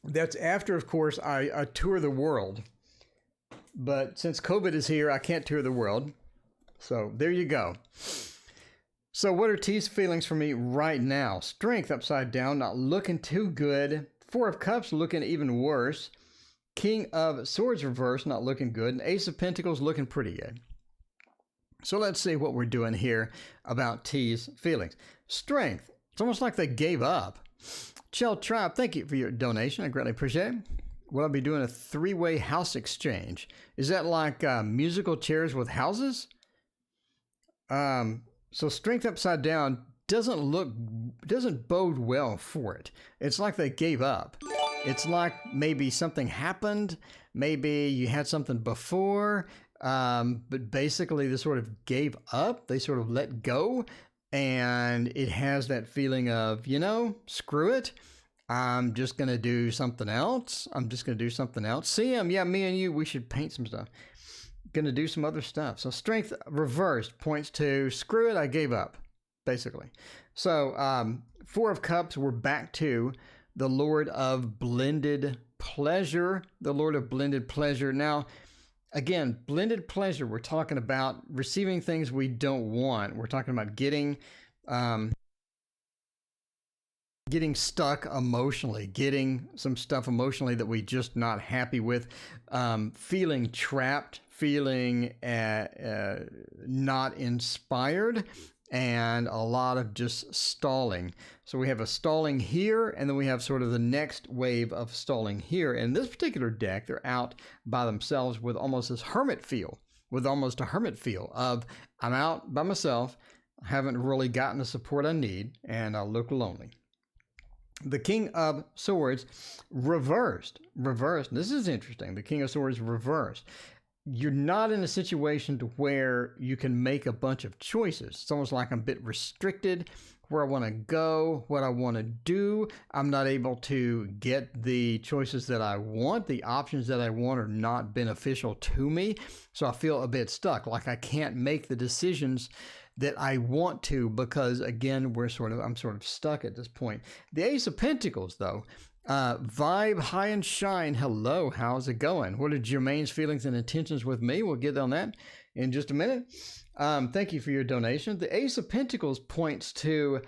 That's after, of course, I tour the world. But since COVID is here, I can't tour the world. So there you go. So what are T's feelings for me right now? Strength upside down, not looking too good. Four of Cups looking even worse. King of Swords reversed, not looking good. And Ace of Pentacles looking pretty good. So let's see what we're doing here about T's feelings. Strength. It's almost like they gave up. Chell Tribe, thank you for your donation. I greatly appreciate it. Will I be doing a three-way house exchange? Is that like musical chairs with houses? So strength upside down doesn't bode well for it. It's like they gave up. It's like maybe something happened. Maybe you had something before, but basically they sort of gave up. They sort of let go, and it has that feeling of, screw it. I'm just going to do something else. See him. Yeah, me and you, we should paint some stuff. Going to do some other stuff. So strength reversed points to screw it, I gave up, basically. So Four of Cups, we're back to the Lord of Blended Pleasure. The Lord of Blended Pleasure. Now, again, blended pleasure, we're talking about receiving things we don't want. We're talking about getting stuck emotionally, getting some stuff emotionally that we just not happy with, feeling trapped, feeling not inspired, and a lot of just stalling. So we have a stalling here, and then we have sort of the next wave of stalling here. In this particular deck, they're out by themselves with almost this hermit feel, of I'm out by myself, I haven't really gotten the support I need, and I look lonely. The King of Swords reversed. This is interesting. The King of Swords reversed. You're not in a situation to where you can make a bunch of choices. It's almost like I'm a bit restricted where I want to go, what I want to do. I'm not able to get the choices that I want. The options that I want are not beneficial to me. So I feel a bit stuck, like I can't make the decisions that I want to, because again, I'm sort of stuck at this point. The Ace of Pentacles, though, vibe high and shine. Hello, how's it going? What are Jermaine's feelings and intentions with me? We'll get on that in just a minute. Thank you for your donation. The Ace of Pentacles points to,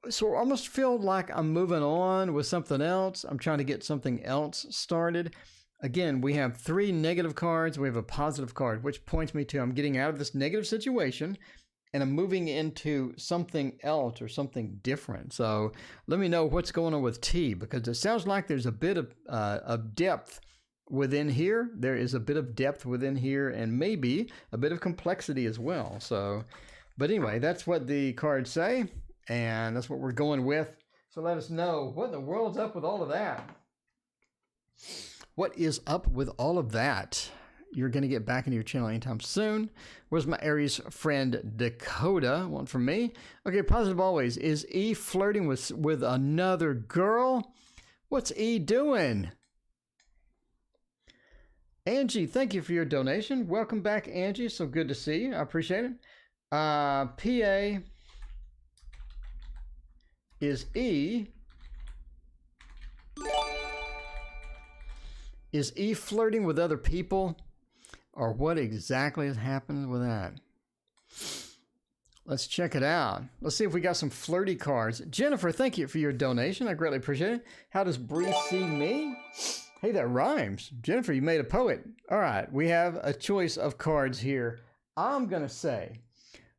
so I almost feel like I'm moving on with something else. I'm trying to get something else started. Again, we have three negative cards. We have a positive card, which points me to I'm getting out of this negative situation and I'm moving into something else or something different. So let me know what's going on with T, because it sounds like there's a bit of depth within here. There is a bit of depth within here, and maybe a bit of complexity as well. So, but anyway, that's what the cards say, and that's what we're going with. So let us know what in the world's up with all of that. What is up with all of that? You're going to get back into your channel anytime soon. Where's my Aries friend Dakota? One from me. Okay, positive always. Is E flirting with another girl? What's E doing? Angie, thank you for your donation. Welcome back, Angie. So good to see you. I appreciate it. PA, is E flirting with other people? Or what exactly has happened with that? Let's check it out. Let's see if we got some flirty cards. Jennifer, thank you for your donation. I greatly appreciate it. How does Bree see me? Hey, that rhymes. Jennifer, you made a poet. All right, we have a choice of cards here. I'm going to say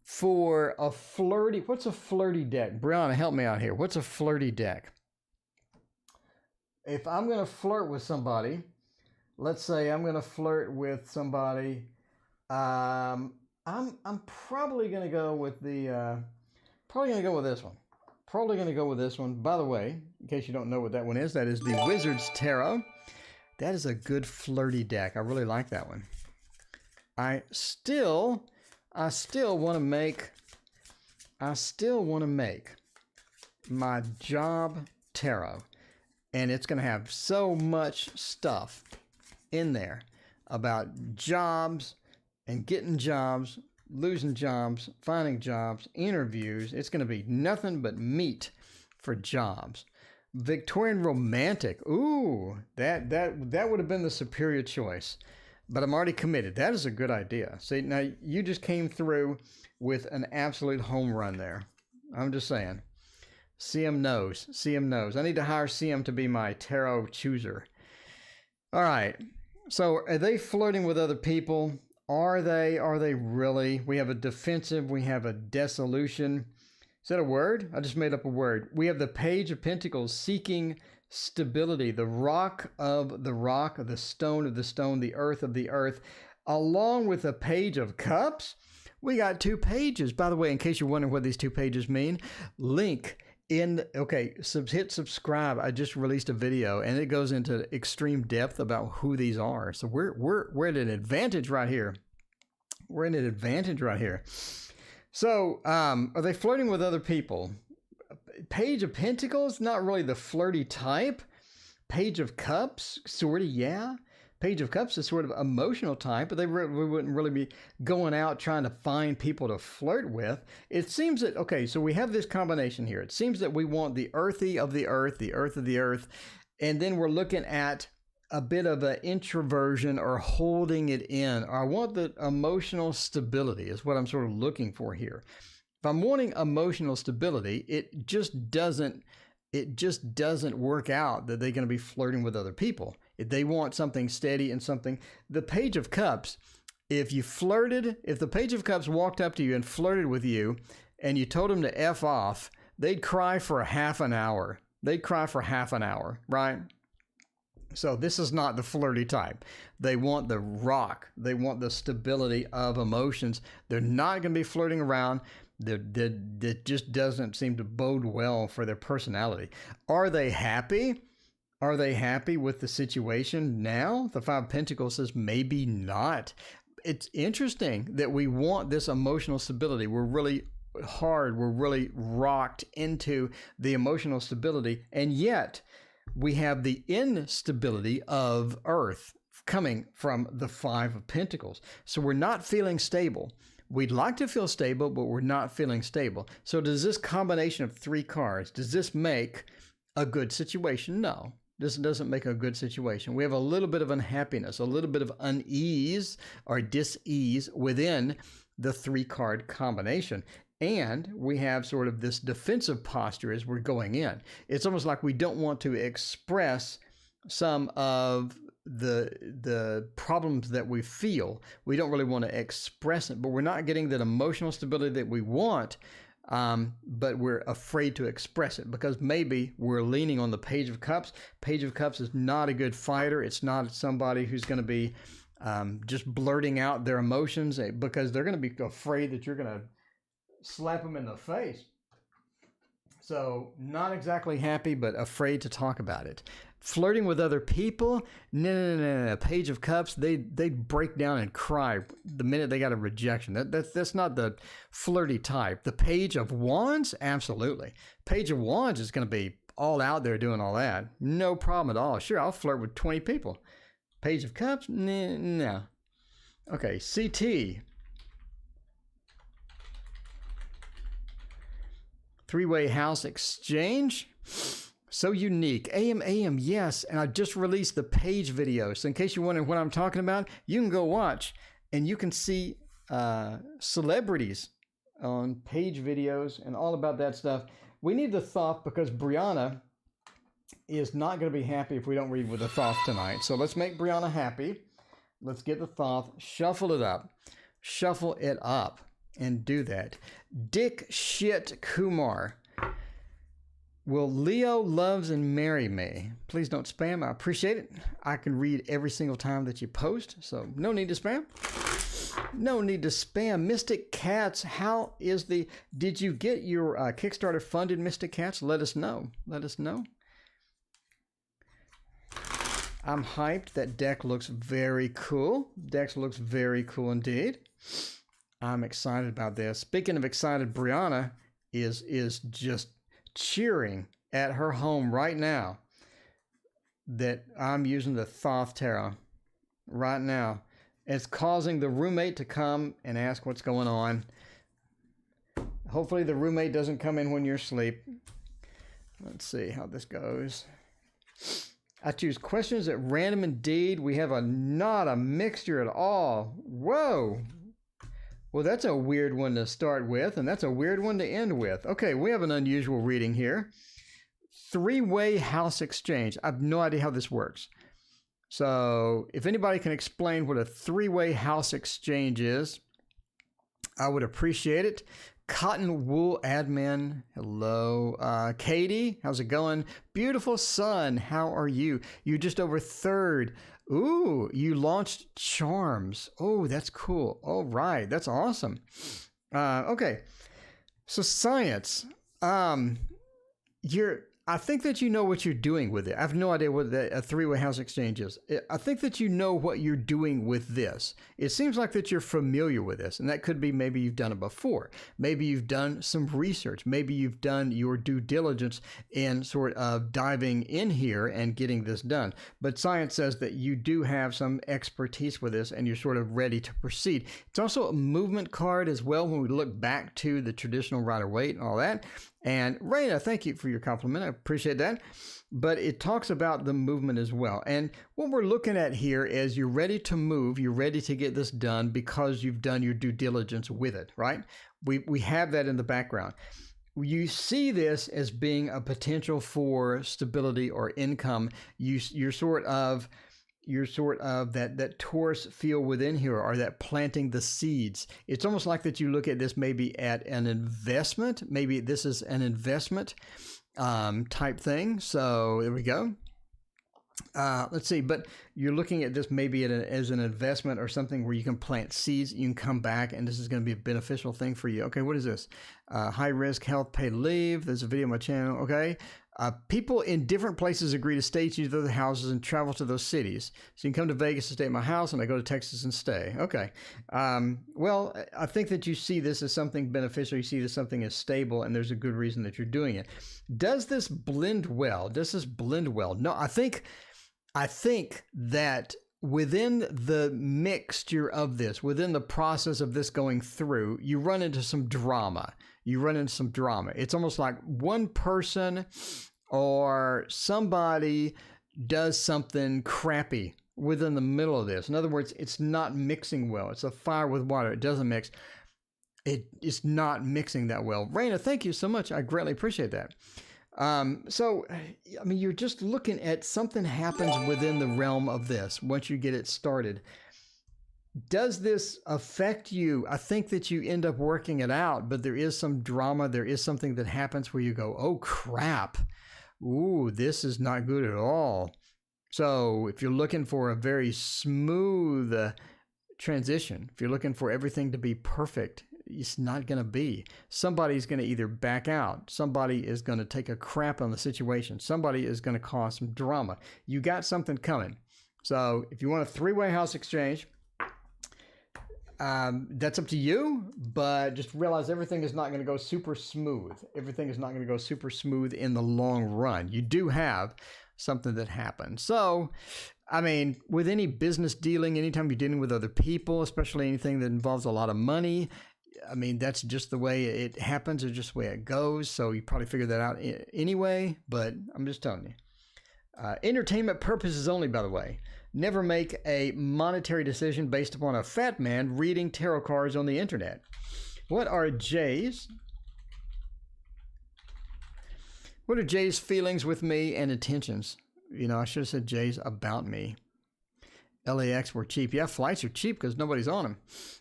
for a flirty, what's a flirty deck? Brianna, help me out here. What's a flirty deck? If I'm going to flirt with somebody, let's say I'm going to flirt with somebody. I'm probably going to go with this one. Probably going to go with this one. By the way, in case you don't know what that one is, that is the Wizard's Tarot. That is a good flirty deck. I really like that one. I still want to make my job tarot, and it's going to have so much stuff in there about jobs and getting jobs, losing jobs, finding jobs, interviews. It's going to be nothing but meat for jobs. Victorian romantic. Ooh, that would have been the superior choice. But I'm already committed. That is a good idea. See, now you just came through with an absolute home run there. I'm just saying. CM knows. CM knows. I need to hire CM to be my tarot chooser. All right. So are they flirting with other people? Are they really? We have a defensive. We have a dissolution. Is that a word? I just made up a word. We have the Page of Pentacles seeking stability, the rock, the stone of the stone, the earth of the earth, along with the Page of Cups. We got 2 pages. By the way, in case you're wondering what these 2 pages mean, link in, okay, hit subscribe. I just released a video and it goes into extreme depth about who these are. So we're at an advantage right here. We're in an advantage right here. So, are they flirting with other people? Page of Pentacles, not really the flirty type. Page of Cups, sort of, yeah. Page of Cups is sort of emotional type, but we wouldn't really be going out trying to find people to flirt with. It seems that, okay, so we have this combination here. It seems that we want the earthy of the earth, the earth of the earth, and then we're looking at a bit of an introversion or holding it in. I want the emotional stability is what I'm sort of looking for here. If I'm wanting emotional stability, it just doesn't work out that they're going to be flirting with other people. If they want something steady and something, the Page of Cups, if the Page of Cups walked up to you and flirted with you and you told them to F off, they'd cry for half an hour. They'd cry for half an hour, right? So this is not the flirty type. They want the rock. They want the stability of emotions. They're not going to be flirting around. That just doesn't seem to bode well for their personality. Are they happy? Are they happy with the situation now? The 5 of Pentacles says maybe not. It's interesting that we want this emotional stability. We're really hard. We're really rocked into the emotional stability. And yet we have the instability of Earth coming from the 5 of Pentacles. So we're not feeling stable. We'd like to feel stable, but we're not feeling stable. So does this combination of 3 cards, does this make a good situation? No, this doesn't make a good situation. We have a little bit of unhappiness, a little bit of unease or dis-ease within the 3-card combination. And we have sort of this defensive posture as we're going in. It's almost like we don't want to express some of the problems that we feel. We don't really want to express it, but we're not getting that emotional stability that we want, but we're afraid to express it because maybe we're leaning on the Page of Cups. Page of Cups is not a good fighter. It's not somebody who's going to be just blurting out their emotions because they're going to be afraid that you're going to slap them in the face. So not exactly happy, but afraid to talk about it. Flirting with other people? No. Page of Cups, they break down and cry the minute they got a rejection. That's not the flirty type. The Page of Wands? Absolutely. Page of Wands is going to be all out there doing all that. No problem at all. Sure, I'll flirt with 20 people. Page of Cups? No. Okay, CT. 3-way house exchange. So unique. AM, yes. And I just released the page video. So in case you're wondering what I'm talking about, you can go watch and you can see celebrities on page videos and all about that stuff. We need the Thoth because Brianna is not going to be happy if we don't read with the Thoth tonight. So let's make Brianna happy. Let's get the Thoth, shuffle it up and do that. Dick Shit Kumar. Will Leo loves and marry me? Please don't spam. I appreciate it. I can read every single time that you post, so no need to spam. No need to spam. Mystic Cats, how is did you get your Kickstarter funded, Mystic Cats? Let us know. Let us know. I'm hyped. That deck looks very cool. Deck looks very cool indeed. I'm excited about this. Speaking of excited, Brianna is just cheering at her home right now that I'm using the Thoth Tarot right now. It's causing the roommate to come and ask what's going on. Hopefully the roommate doesn't come in when you're asleep. Let's see how this goes. I choose questions at random indeed. We have not a mixture at all. Whoa. Well, that's a weird one to start with, and that's a weird one to end with. Okay, we have an unusual reading here. Three-way house exchange. I have no idea how this works. So if anybody can explain what a three-way house exchange is, I would appreciate it. Cotton Wool Admin, hello. Katie, how's it going? Beautiful Sun, how are you? You're just over third. Ooh, you launched Charms. Oh, that's cool. All right, that's awesome. Okay, so science. I think that you know what you're doing with it. I have no idea what a three-way house exchange is. I think that you know what you're doing with this. It seems like that you're familiar with this, and that could be maybe you've done it before. Maybe you've done some research. Maybe you've done your due diligence in sort of diving in here and getting this done. But science says that you do have some expertise with this, and you're sort of ready to proceed. It's also a movement card as well when we look back to the traditional Rider-Waite and all that. And Raina, thank you for your compliment. I appreciate that. But it talks about the movement as well. And what we're looking at here is you're ready to move. You're ready to get this done because you've done your due diligence with it, right? We have that in the background. You see this as being a potential for stability or income. You're sort of that Taurus feel within here, or that planting the seeds. It's almost like that you look at this maybe at an investment. Maybe this is an investment type thing. So there we go. Let's see, but you're looking at this maybe as an investment or something where you can plant seeds, you can come back, and this is going to be a beneficial thing for you. Okay, what is this? High risk health paid leave. There's a video on my channel. Okay. People in different places agree to stay at each other's houses and travel to those cities. So you can come to Vegas to stay at my house, and I go to Texas and stay. Okay. Well, I think that you see this as something beneficial. You see this as something as stable, and there's a good reason that you're doing it. Does this blend well? No, I think that within the mixture of this, within the process of this going through, you run into some drama. It's almost like one person or somebody does something crappy within the middle of this. In other words, it's not mixing well. It's a fire with water. It doesn't mix. It's not mixing that well. Raina, thank you so much. I greatly appreciate that. So, I mean, you're just looking at something happens within the realm of this once you get it started. Does this affect you? I think that you end up working it out, but there is some drama. There is something that happens where you go, oh, crap. Ooh, this is not good at all. So if you're looking for a very smooth transition, if you're looking for everything to be perfect, it's not going to be. Somebody's going to either back out. Somebody is going to take a crap on the situation. Somebody is going to cause some drama. You got something coming. So if you want a three-way house exchange, that's up to you, but just realize everything is not going to go super smooth. Everything is not going to go super smooth in the long run. You do have something that happens. So, I mean, with any business dealing, anytime you're dealing with other people, especially anything that involves a lot of money, I mean, that's just the way it happens. It's just the way it goes. So you probably figure that out anyway, but I'm just telling you. Entertainment purposes only, by the way. Never make a monetary decision based upon a fat man reading tarot cards on the internet. What are Jay's feelings with me and intentions? You know, I should have said Jay's about me. LAX were cheap. Yeah, flights are cheap because nobody's on them.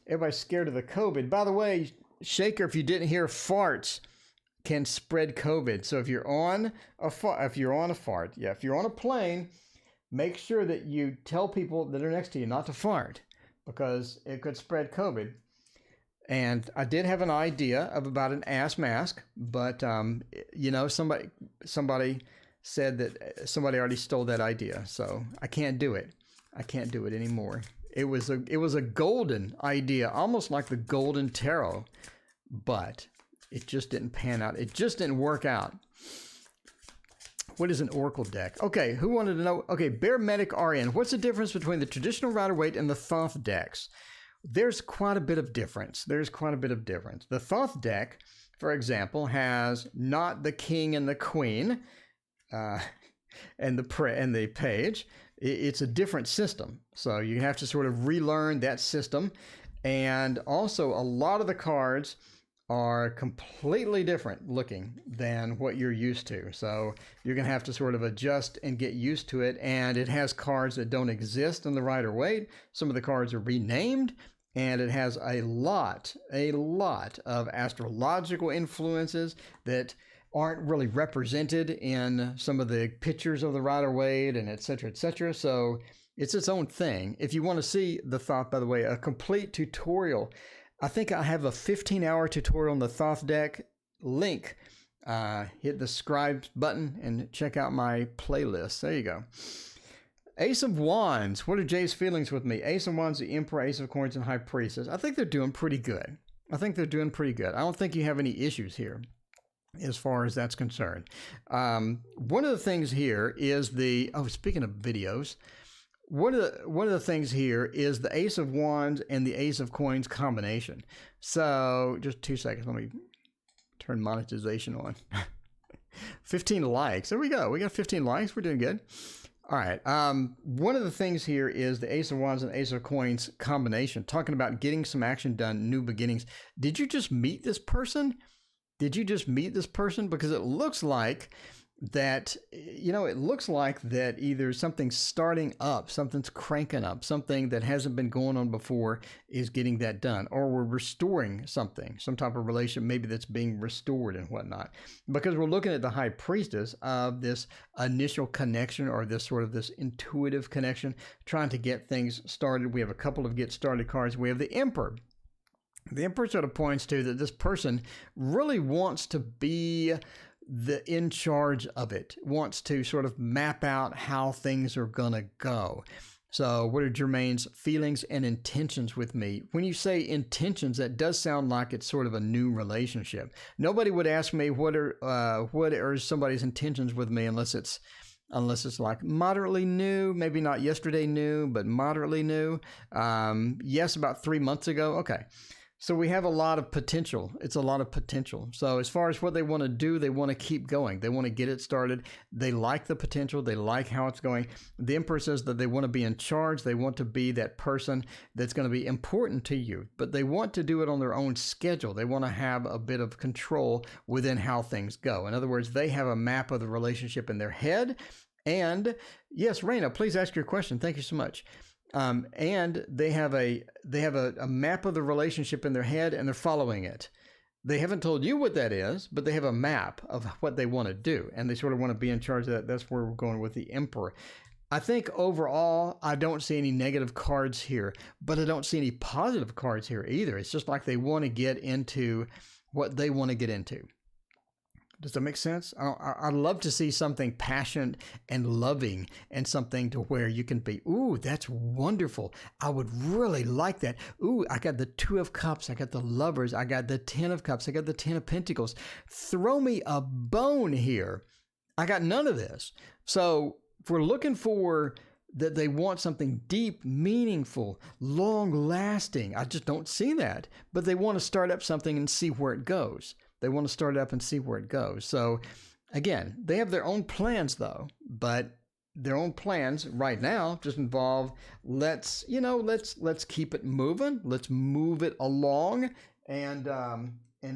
Everybody's scared of the COVID. By the way, Shaker, if you didn't hear, farts can spread COVID. So if you're on a plane, make sure that you tell people that are next to you not to fart because it could spread COVID. And I did have an idea about an ass mask, but you know, somebody said that somebody already stole that idea, so I can't do it. I can't do it anymore. It was a golden idea, almost like the golden tarot, but it just didn't pan out. It just didn't work out. What is an oracle deck? Okay, who wanted to know? Okay, Bear Medic RN. What's the difference between the traditional Rider-Waite and the Thoth decks? there's quite a bit of difference. There's quite a bit of difference. The Thoth deck, for example, has not the king and the queen and the page. It's a different system. So you have to sort of relearn that system. And also a lot of the cards are completely different looking than what you're used to. So you're going to have to sort of adjust and get used to it. And it has cards that don't exist in the Rider-Waite. Some of the cards are renamed, and it has a lot of astrological influences that aren't really represented in some of the pictures of the Rider-Waite, and et cetera, et cetera. So it's its own thing. If you want to see the Thoth, by the way, a complete tutorial, I think I have a 15-hour tutorial on the Thoth deck. Link, hit the subscribe button and check out my playlist. There you go. Ace of Wands. What are Jay's feelings with me? Ace of Wands, the Emperor, Ace of Coins, and High Priestess. I think they're doing pretty good. I don't think you have any issues here as far as that's concerned. One of the things here is speaking of videos, one of the things here is the Ace of Wands and the Ace of Coins combination. So just 2 seconds. Let me turn monetization on. 15 likes. There we go. We got 15 likes. We're doing good. All right. One of the things here is the Ace of Wands and Ace of Coins combination, talking about getting some action done, new beginnings. Did you just meet this person? Because it looks like that, it looks like that either something's starting up, something's cranking up, something that hasn't been going on before is getting that done, or we're restoring something, some type of relation maybe that's being restored and whatnot. Because we're looking at the High Priestess of this initial connection, or this intuitive connection, trying to get things started. We have a couple of get started cards. We have the Emperor. The Emperor sort of points to that this person really wants to be in charge of it, wants to sort of map out how things are going to go. So what are Jermaine's feelings and intentions with me? When you say intentions, that does sound like it's sort of a new relationship. Nobody would ask me what are somebody's intentions with me unless it's like moderately new, maybe not yesterday new, but moderately new. Yes, about 3 months ago. Okay. So we have a lot of potential. It's a lot of potential. So as far as what they want to do, they want to keep going. They want to get it started. They like the potential. They like how it's going. The Emperor says that they want to be in charge. They want to be that person that's going to be important to you, but they want to do it on their own schedule. They want to have a bit of control within how things go. In other words, they have a map of the relationship in their head. And yes, Raina, please ask your question. Thank you so much. And they have a map of the relationship in their head, and they're following it. They haven't told you what that is, but they have a map of what they want to do, and they sort of want to be in charge of that. That's where we're going with the Emperor. I think overall, I don't see any negative cards here, but I don't see any positive cards here either. It's just like they want to get into what they want to get into. Does that make sense? I'd love to see something passionate and loving, and something to where you can be, ooh, that's wonderful. I would really like that. Ooh, I got the 2 of Cups. I got the Lovers. I got the 10 of Cups. I got the 10 of Pentacles. Throw me a bone here. I got none of this. So if we're looking for that, they want something deep, meaningful, long-lasting. I just don't see that. But they want to start up something and see where it goes. They want to start it up and see where it goes. So again, they have their own plans though, but their own plans right now just involve, let's keep it moving. Let's move it along and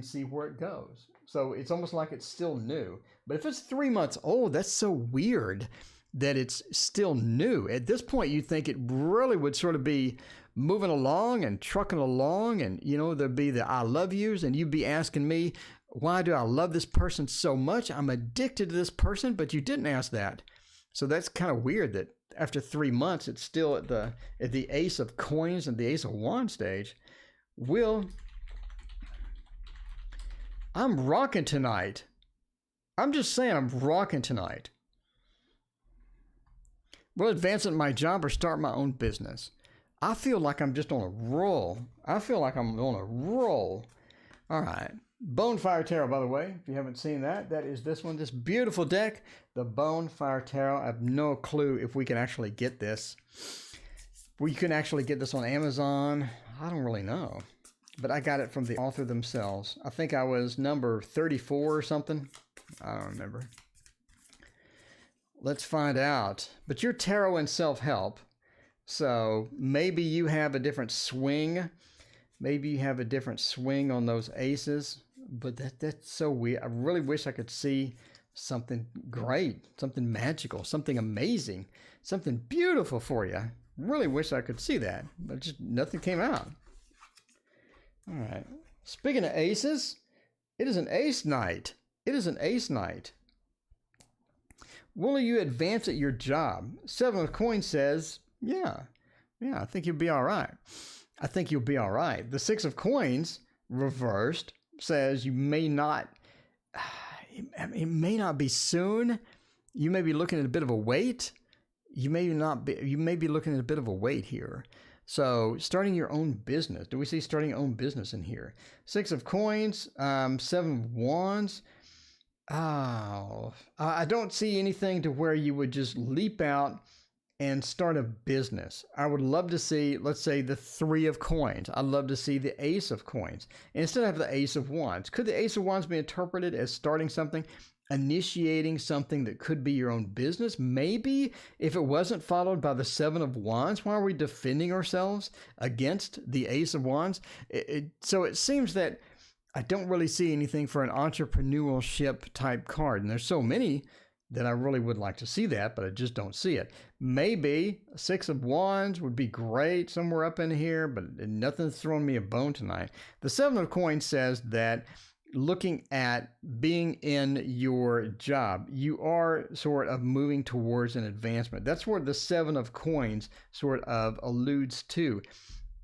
see where it goes. So it's almost like it's still new. But if it's 3 months old, that's so weird that it's still new. At this point, you think it really would sort of be moving along and trucking along, and there'd be the I love yous, and you'd be asking me, why do I love this person so much? I'm addicted to this person, but you didn't ask that. So that's kind of weird that after 3 months, it's still at the Ace of Coins and the Ace of Wands stage. Will, I'm rocking tonight. I'm just saying I'm rocking tonight. Will advance at my job or start my own business? I feel like I'm just on a roll. All right. Bonefire Tarot, by the way, if you haven't seen that, that is this one, this beautiful deck, the Bonefire Tarot. I have no clue if we can actually get this. We can actually get this on Amazon. I don't really know, but I got it from the author themselves. I think I was number 34 or something. I don't remember. Let's find out. But you're tarot and self-help, so maybe you have a different swing. Maybe you have a different swing on those aces, but that's so weird. I really wish I could see something great, something magical, something amazing, something beautiful for you. Really wish I could see that, but just nothing came out. All right. Speaking of aces, it is an ace night. It is an ace night. Will you advance at your job? 7 of Coins says, yeah, I think you'll be all right. I think you'll be all right. The 6 of Coins reversed says you may not, it may not be soon. You may be looking at a bit of a wait. You may be looking at a bit of a wait here. So starting your own business. Do we see starting your own business in here? 6 of Coins, 7 of Wands. Oh, I don't see anything to where you would just leap out and start a business. I would love to see, let's say, the 3 of Coins. I'd love to see the Ace of Coins. And instead of the Ace of Wands. Could the Ace of Wands be interpreted as starting something, initiating something that could be your own business? Maybe if it wasn't followed by the 7 of Wands, why are we defending ourselves against the Ace of Wands? So it seems that I don't really see anything for an entrepreneurship type card. And there's so many that I really would like to see that, but I just don't see it. Maybe a 6 of Wands would be great somewhere up in here, but nothing's throwing me a bone tonight. The 7 of Coins says that looking at being in your job, you are sort of moving towards an advancement. That's what the 7 of Coins sort of alludes to.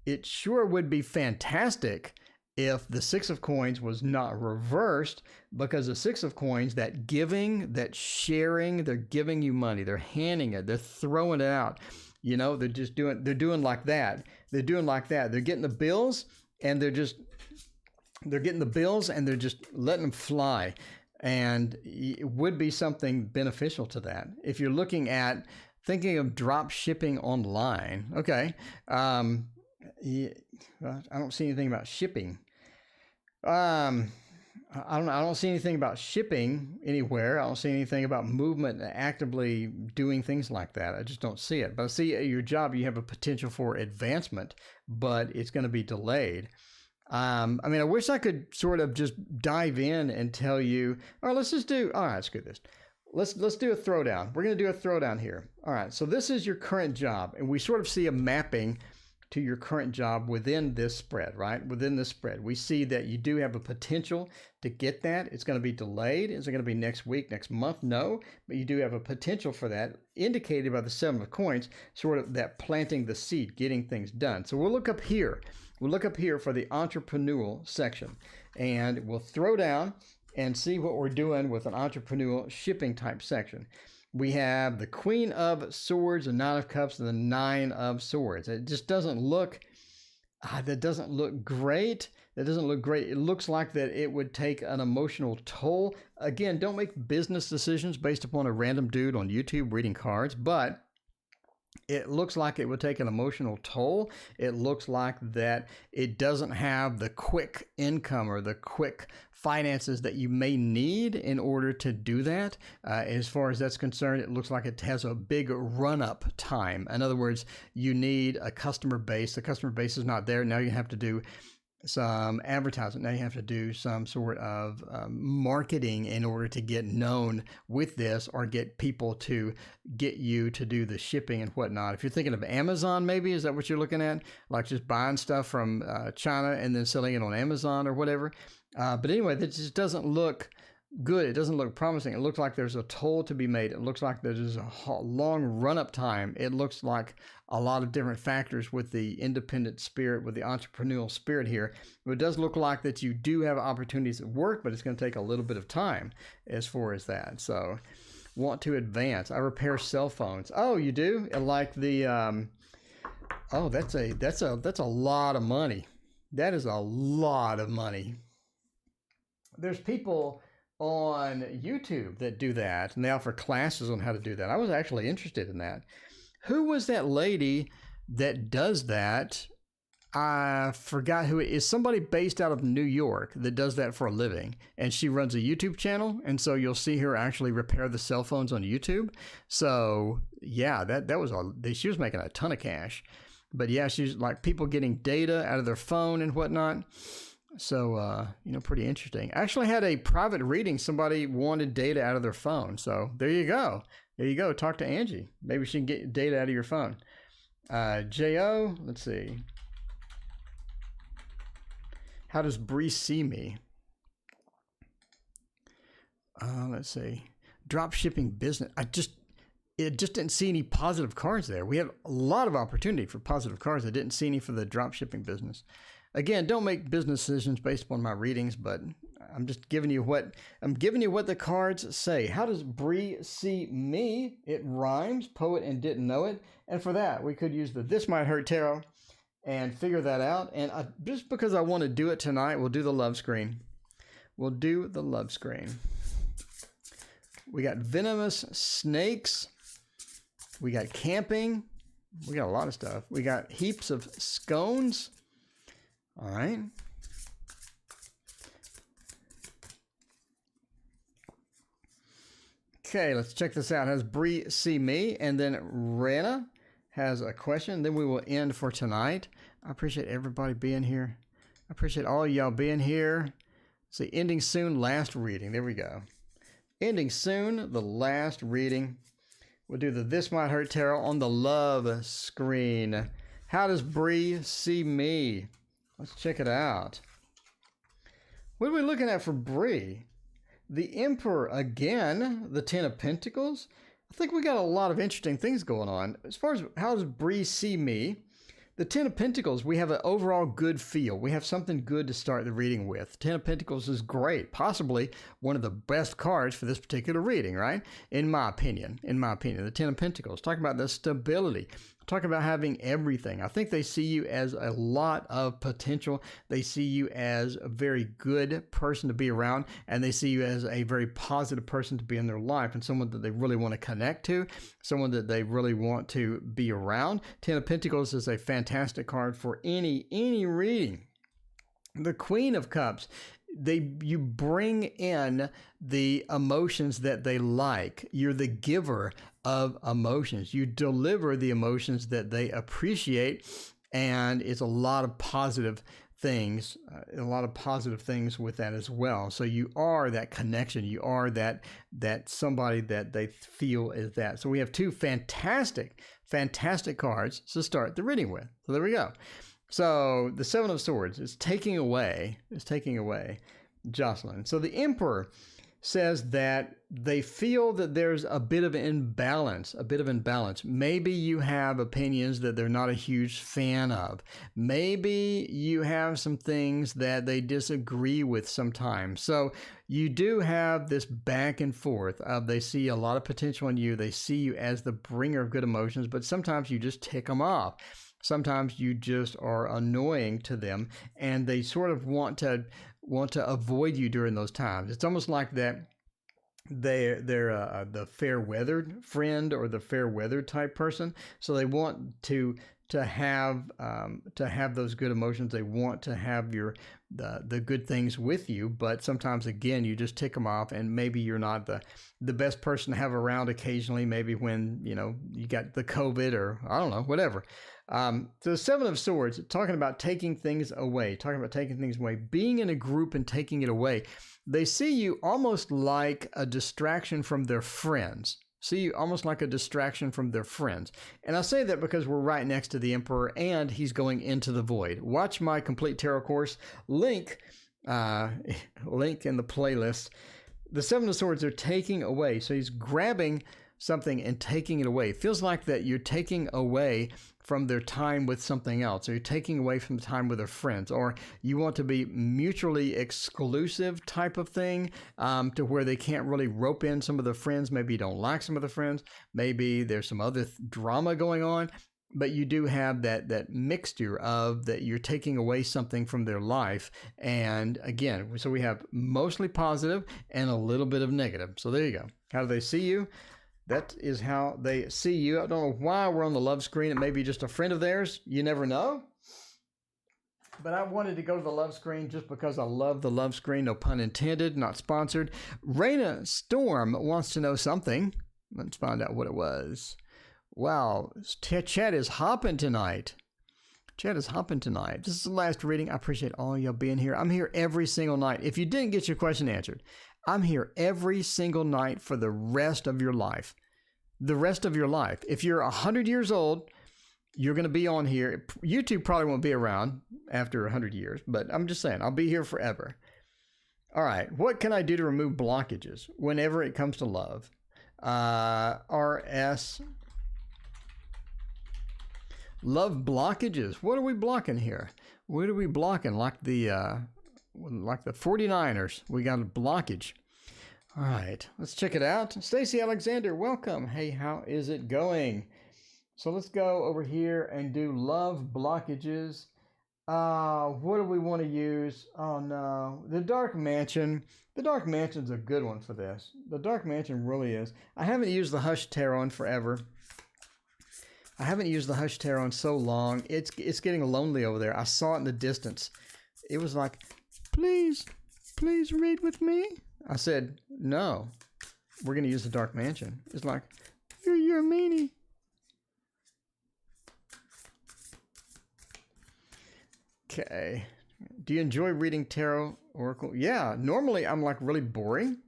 It sure would be fantastic if the 6 of Coins was not reversed, because the 6 of Coins, that giving, that sharing, they're giving you money, they're handing it, they're throwing it out. You know, they're doing like that. They're doing like that. They're getting the bills and they're getting the bills and they're just letting them fly. And it would be something beneficial to that. If you're looking at thinking of drop shipping online, okay. I don't see anything about shipping. I don't see anything about shipping anywhere. I don't see anything about movement and actively doing things like that. I just don't see it. But I see at your job, you have a potential for advancement, but it's going to be delayed. I mean, I wish I could sort of just dive in and tell you, all right, let's do this. Let's do a throwdown. We're going to do a throwdown here. All right. So this is your current job, and we sort of see a mapping to your current job within this spread, right? Within this spread, we see that you do have a potential to get that. It's going to be delayed. Is it going to be next week, next month? No, but you do have a potential for that, indicated by the 7 of Coins, sort of that planting the seed, getting things done. So we'll look up here. We'll look up here for the entrepreneurial section, and we'll throw down and see what we're doing with an entrepreneurial shipping type section. We have the Queen of Swords, the 9 of Cups, and the 9 of Swords. It just doesn't look, that doesn't look great. That doesn't look great. It looks like that it would take an emotional toll. Again, don't make business decisions based upon a random dude on YouTube reading cards, but it looks like it would take an emotional toll. It looks like that it doesn't have the quick income or the quick finances that you may need in order to do that. As far as that's concerned, it looks like it has a big run-up time. In other words, you need a customer base. The customer base is not there. Now you have to do some advertising. Now you have to do some sort of marketing in order to get known with this, or get people to get you to do the shipping and whatnot. If you're thinking of Amazon, maybe, is that what you're looking at? Like just buying stuff from China and then selling it on Amazon or whatever. But anyway, that just doesn't look good. It doesn't look promising. It looks like there's a toll to be made. It looks like there's a long run-up time. It looks like a lot of different factors with the independent spirit, with the entrepreneurial spirit here. But it does look like that you do have opportunities at work, but it's going to take a little bit of time as far as that. So, want to advance. I repair cell phones. Oh, you do? Like the oh, that's a lot of money. That is a lot of money. There's people on YouTube that do that, and they offer classes on how to do that. I was actually interested in that. Who was that lady that does that? I forgot who it is. Somebody based out of New York that does that for a living. And she runs a YouTube channel. And so you'll see her actually repair the cell phones on YouTube. So yeah, she was making a ton of cash. But yeah, she's like people getting data out of their phone and whatnot. So, pretty interesting. I actually had a private reading. Somebody wanted data out of their phone. So there you go. There you go. Talk to Angie. Maybe she can get data out of your phone. J.O., let's see. How does Bree see me? Let's see. Drop shipping business. It just didn't see any positive cards there. We have a lot of opportunity for positive cards. I didn't see any for the drop shipping business. Again, don't make business decisions based upon my readings, but I'm just giving you what the cards say. How does Bree see me? It rhymes, poet and didn't know it. And for that, we could use the This Might Hurt Tarot and figure that out. And just because I want to do it tonight, we'll do the love screen. We'll do the love screen. We got venomous snakes. We got camping. We got a lot of stuff. We got heaps of scones. All right. Okay, let's check this out. Has Bree see me? And then Rana has a question. Then we will end for tonight. I appreciate everybody being here. I appreciate all y'all being here. See, ending soon, last reading. There we go. Ending soon, the last reading. We'll do the This Might Hurt Tarot on the love screen. How does Bree see me? Let's check it out. What are we looking at for Bree? The Emperor again, the Ten of Pentacles. I think we got a lot of interesting things going on. As far as how does Bree see me, the Ten of Pentacles, we have an overall good feel. We have something good to start the reading with. Ten of Pentacles is great. Possibly one of the best cards for this particular reading, right? In my opinion, the Ten of Pentacles. Talking about the stability. Talking about having everything. I think they see you as a lot of potential. They see you as a very good person to be around, and they see you as a very positive person to be in their life, and someone that they really want to connect to, someone that they really want to be around. Ten of Pentacles is a fantastic card for any reading. The Queen of Cups. You bring in the emotions that they like. You're the giver of emotions. You deliver the emotions that they appreciate, and it's a lot of positive things, with that as well. So you are that connection. You are that somebody that they feel is that. So we have two fantastic cards to start the reading with. So there we go. So the Seven of Swords is taking away Jocelyn. So the Emperor says that they feel that there's a bit of imbalance. Maybe you have opinions that they're not a huge fan of. Maybe you have some things that they disagree with sometimes. So you do have this back and forth of they see a lot of potential in you. They see you as the bringer of good emotions, but sometimes you just tick them off. Sometimes you just are annoying to them, and they sort of want to avoid you during those times. It's almost like that they're the fair-weathered friend or the fair-weathered type person. So they want to have those good emotions. They want to have the good things with you, but sometimes again you just tick them off, and maybe you're not the best person to have around occasionally. Maybe when you got the COVID or I don't know, whatever. So the Seven of Swords, talking about taking things away, being in a group and taking it away. They see you almost like a distraction from their friends. And I say that because we're right next to the Emperor and he's going into the void. Watch my complete tarot course, link in the playlist. The Seven of Swords are taking away. So he's grabbing something and taking it away. It feels like that you're taking away from their time with something else, or you're taking away from the time with their friends, or you want to be mutually exclusive type of thing, to where they can't really rope in some of their friends. Maybe you don't like some of the friends. Maybe there's some other drama going on, but you do have that mixture of that you're taking away something from their life. And again, so we have mostly positive and a little bit of negative. So there you go. How do they see you? That is how they see you. I don't know why we're on the love screen. It may be just a friend of theirs. You never know. But I wanted to go to the love screen just because I love the love screen. No pun intended, not sponsored. Raina Storm wants to know something. Let's find out what it was. Wow, chat is hopping tonight. Chat is hopping tonight. This is the last reading. I appreciate all y'all being here. I'm here every single night. If you didn't get your question answered, I'm here every single night for the rest of your life. The rest of your life. If you're 100 years old, you're going to be on here. YouTube probably won't be around after 100 years, but I'm just saying, I'll be here forever. All right. What can I do to remove blockages whenever it comes to love? RS. Love blockages. What are we blocking here? What are we blocking? Like the 49ers. We got a blockage. All right. Let's check it out. Stacy Alexander, welcome. Hey, how is it going? So let's go over here and do love blockages. What do we want to use? Oh no, the Dark Mansion. The Dark Mansion's a good one for this. The Dark Mansion really is. I haven't used the Hush Tarot in forever. I haven't used the Hush Tarot in so long. It's getting lonely over there. I saw it in the distance. It was like, please read with me. I said, no, we're going to use the Dark Mansion. It's like, you're a meanie. Okay. Do you enjoy reading tarot oracle? Yeah, normally I'm like really boring.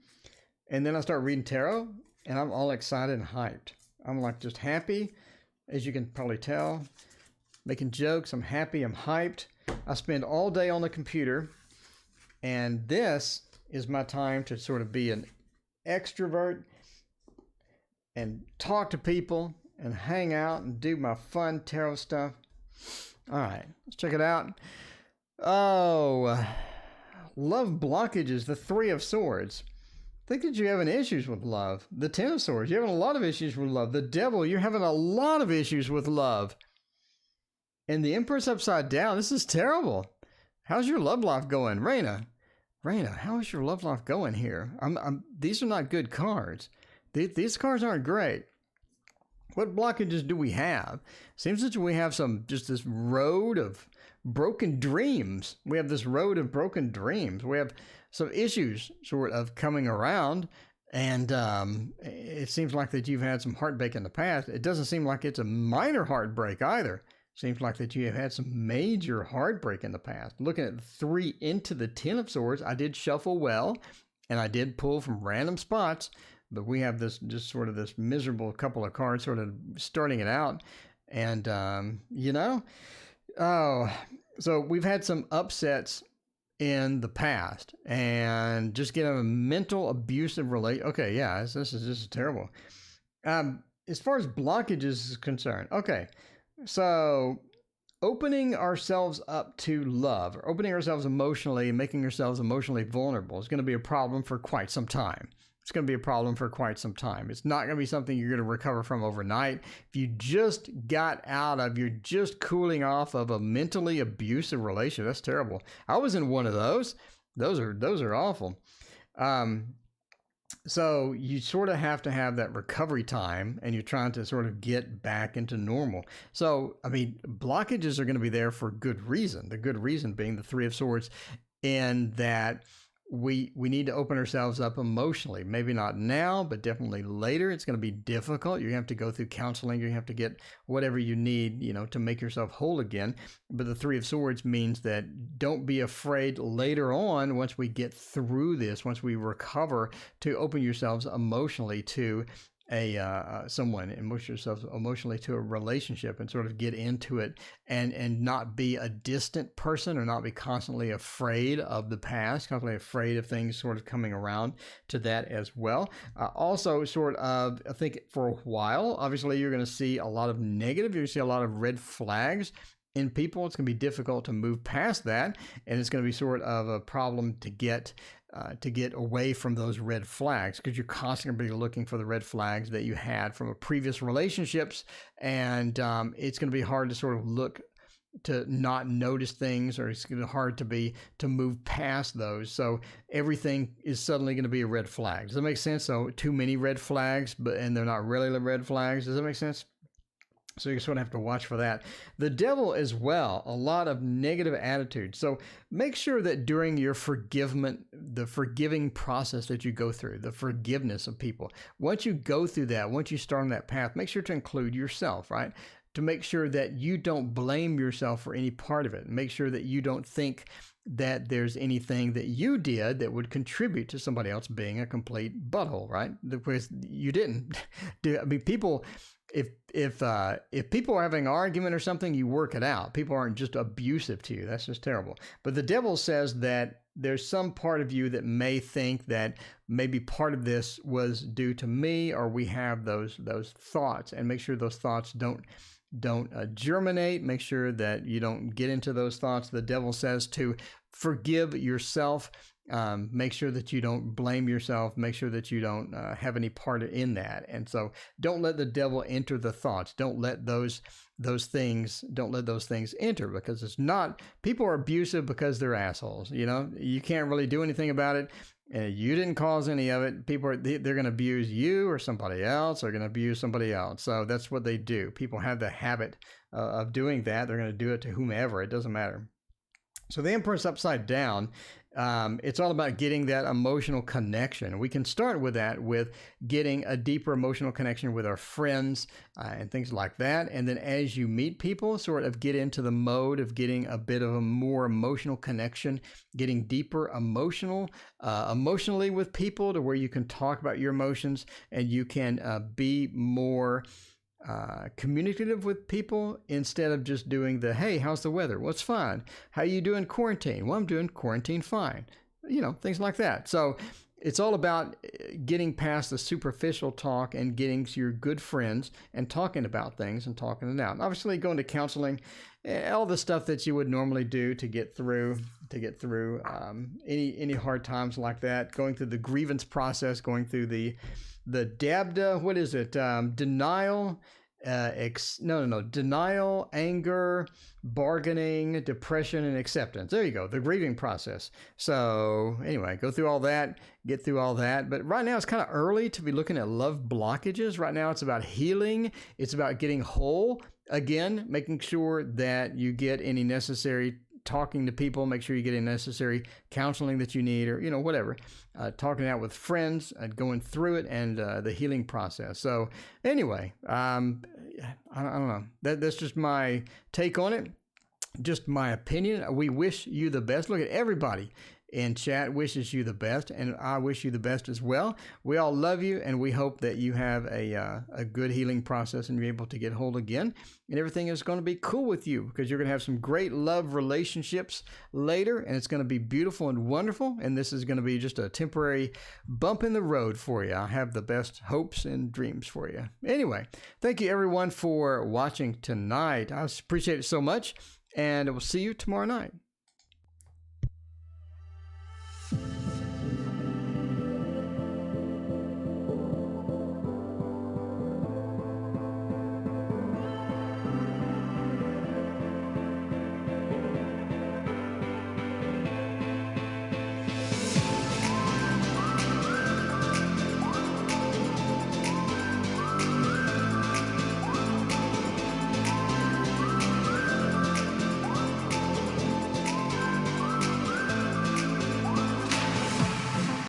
And then I start reading tarot and I'm all excited and hyped. I'm like just happy, as you can probably tell. Making jokes, I'm happy, I'm hyped. I spend all day on the computer. And this is my time to sort of be an extrovert and talk to people and hang out and do my fun tarot stuff. All right, let's check it out. Oh, love blockages, the Three of Swords. Think that you're having issues with love. The Ten of Swords, you're having a lot of issues with love. The Devil, you're having a lot of issues with love. And the Empress upside down, this is terrible. How's your love life going? Raina, how is your love life going here? These are not good cards. These cards aren't great. What blockages do we have? Seems that we have this road of broken dreams. We have this road of broken dreams. We have some issues sort of coming around, and it seems like that you've had some heartbreak in the past. It doesn't seem like it's a minor heartbreak either. Seems like that you have had some major heartbreak in the past. Looking at 3 into the 10 of Swords, I did shuffle well, and I did pull from random spots. But we have this just sort of this miserable couple of cards sort of starting it out. And, so we've had some upsets in the past and just get a mental abusive relation. Okay, yeah, this is terrible. As far as blockages is concerned, okay, so opening ourselves up to love, or opening ourselves emotionally and making ourselves emotionally vulnerable is going to be a problem for quite some time. It's going to be a problem for quite some time. It's not going to be something you're going to recover from overnight. If you just you're just cooling off of a mentally abusive relationship, that's terrible. I was in one of those. Those are awful. So you sort of have to have that recovery time, and you're trying to sort of get back into normal. So, I mean, blockages are going to be there for good reason. The good reason being the Three of Swords, and that we need to open ourselves up emotionally. Maybe not now, but definitely later. It's going to be difficult. You're going to have to go through counseling. You're going to have to get whatever you need, to make yourself whole again. But the Three of Swords means that don't be afraid later on, once we get through this, once we recover, to open yourselves emotionally to someone, immerse yourself emotionally to a relationship, and sort of get into it, and not be a distant person, or not be constantly afraid of the past, constantly afraid of things sort of coming around to that as well. Also, sort of, I think for a while, obviously you're going to see a lot of negative, you're going to see a lot of red flags in people. It's going to be difficult to move past that, and it's going to be sort of a problem to get away from those red flags, because you're constantly looking for the red flags that you had from a previous relationships, and it's going to be hard to sort of look to not notice things, or it's going to be hard to move past those. So everything is suddenly going to be a red flag. Does that make sense? So too many red flags, and they're not really the red flags. Does that make sense? So you sort of have to watch for that. The devil as well, a lot of negative attitude. So make sure that during your the forgiving process that you go through, the forgiveness of people, once you go through that, once you start on that path, make sure to include yourself, right? To make sure that you don't blame yourself for any part of it. Make sure that you don't think that there's anything that you did that would contribute to somebody else being a complete butthole, right? Because you didn't. I mean, people... If people are having an argument or something, you work it out. People aren't just abusive to you. That's just terrible. But the devil says that there's some part of you that may think that maybe part of this was due to me, or we have those thoughts, and make sure those thoughts don't germinate. Make sure that you don't get into those thoughts. The devil says to forgive yourself. Make sure that you don't blame yourself. Make sure that you don't have any part in that. And so don't let the devil enter the thoughts. Don't let those things enter, because it's not, people are abusive because they're assholes. You know, you can't really do anything about it. You didn't cause any of it. They're going to abuse you, or somebody else are going to abuse somebody else. So that's what they do. People have the habit of doing that. They're going to do it to whomever. It doesn't matter. So the Emperor's upside down. It's all about getting that emotional connection. We can start with that, with getting a deeper emotional connection with our friends and things like that. And then as you meet people, sort of get into the mode of getting a bit of a more emotional connection, getting deeper emotionally with people, to where you can talk about your emotions and you can be more communicative with people, instead of just doing the, hey, how's the weather? Well, it's fine. How you doing quarantine? Well, I'm doing quarantine fine. You know, things like that. So it's all about getting past the superficial talk and getting to your good friends and talking about things and talking it out. And obviously going to counseling, all the stuff that you would normally do to get through any hard times like that, going through the grievance process, going through the DABDA, what is it? Denial, denial, anger, bargaining, depression, and acceptance. There you go, the grieving process. So anyway, go through all that, get through all that. But right now it's kind of early to be looking at love blockages. Right now it's about healing. It's about getting whole. Again, making sure that you get any necessary talking to people, make sure you get any necessary counseling that you need, or, you know, whatever, talking out with friends, going through it, and the healing process. So anyway, I don't know. That's just my take on it, just my opinion. We wish you the best. Look at everybody in chat wishes you the best, and I wish you the best as well. We all love you, and we hope that you have a good healing process and you're able to get whole again, and everything is going to be cool with you, because you're going to have some great love relationships later, and it's going to be beautiful and wonderful, and this is going to be just a temporary bump in the road for you. I have the best hopes and dreams for you. Anyway, thank you everyone for watching tonight. I appreciate it so much, and I will see you tomorrow night.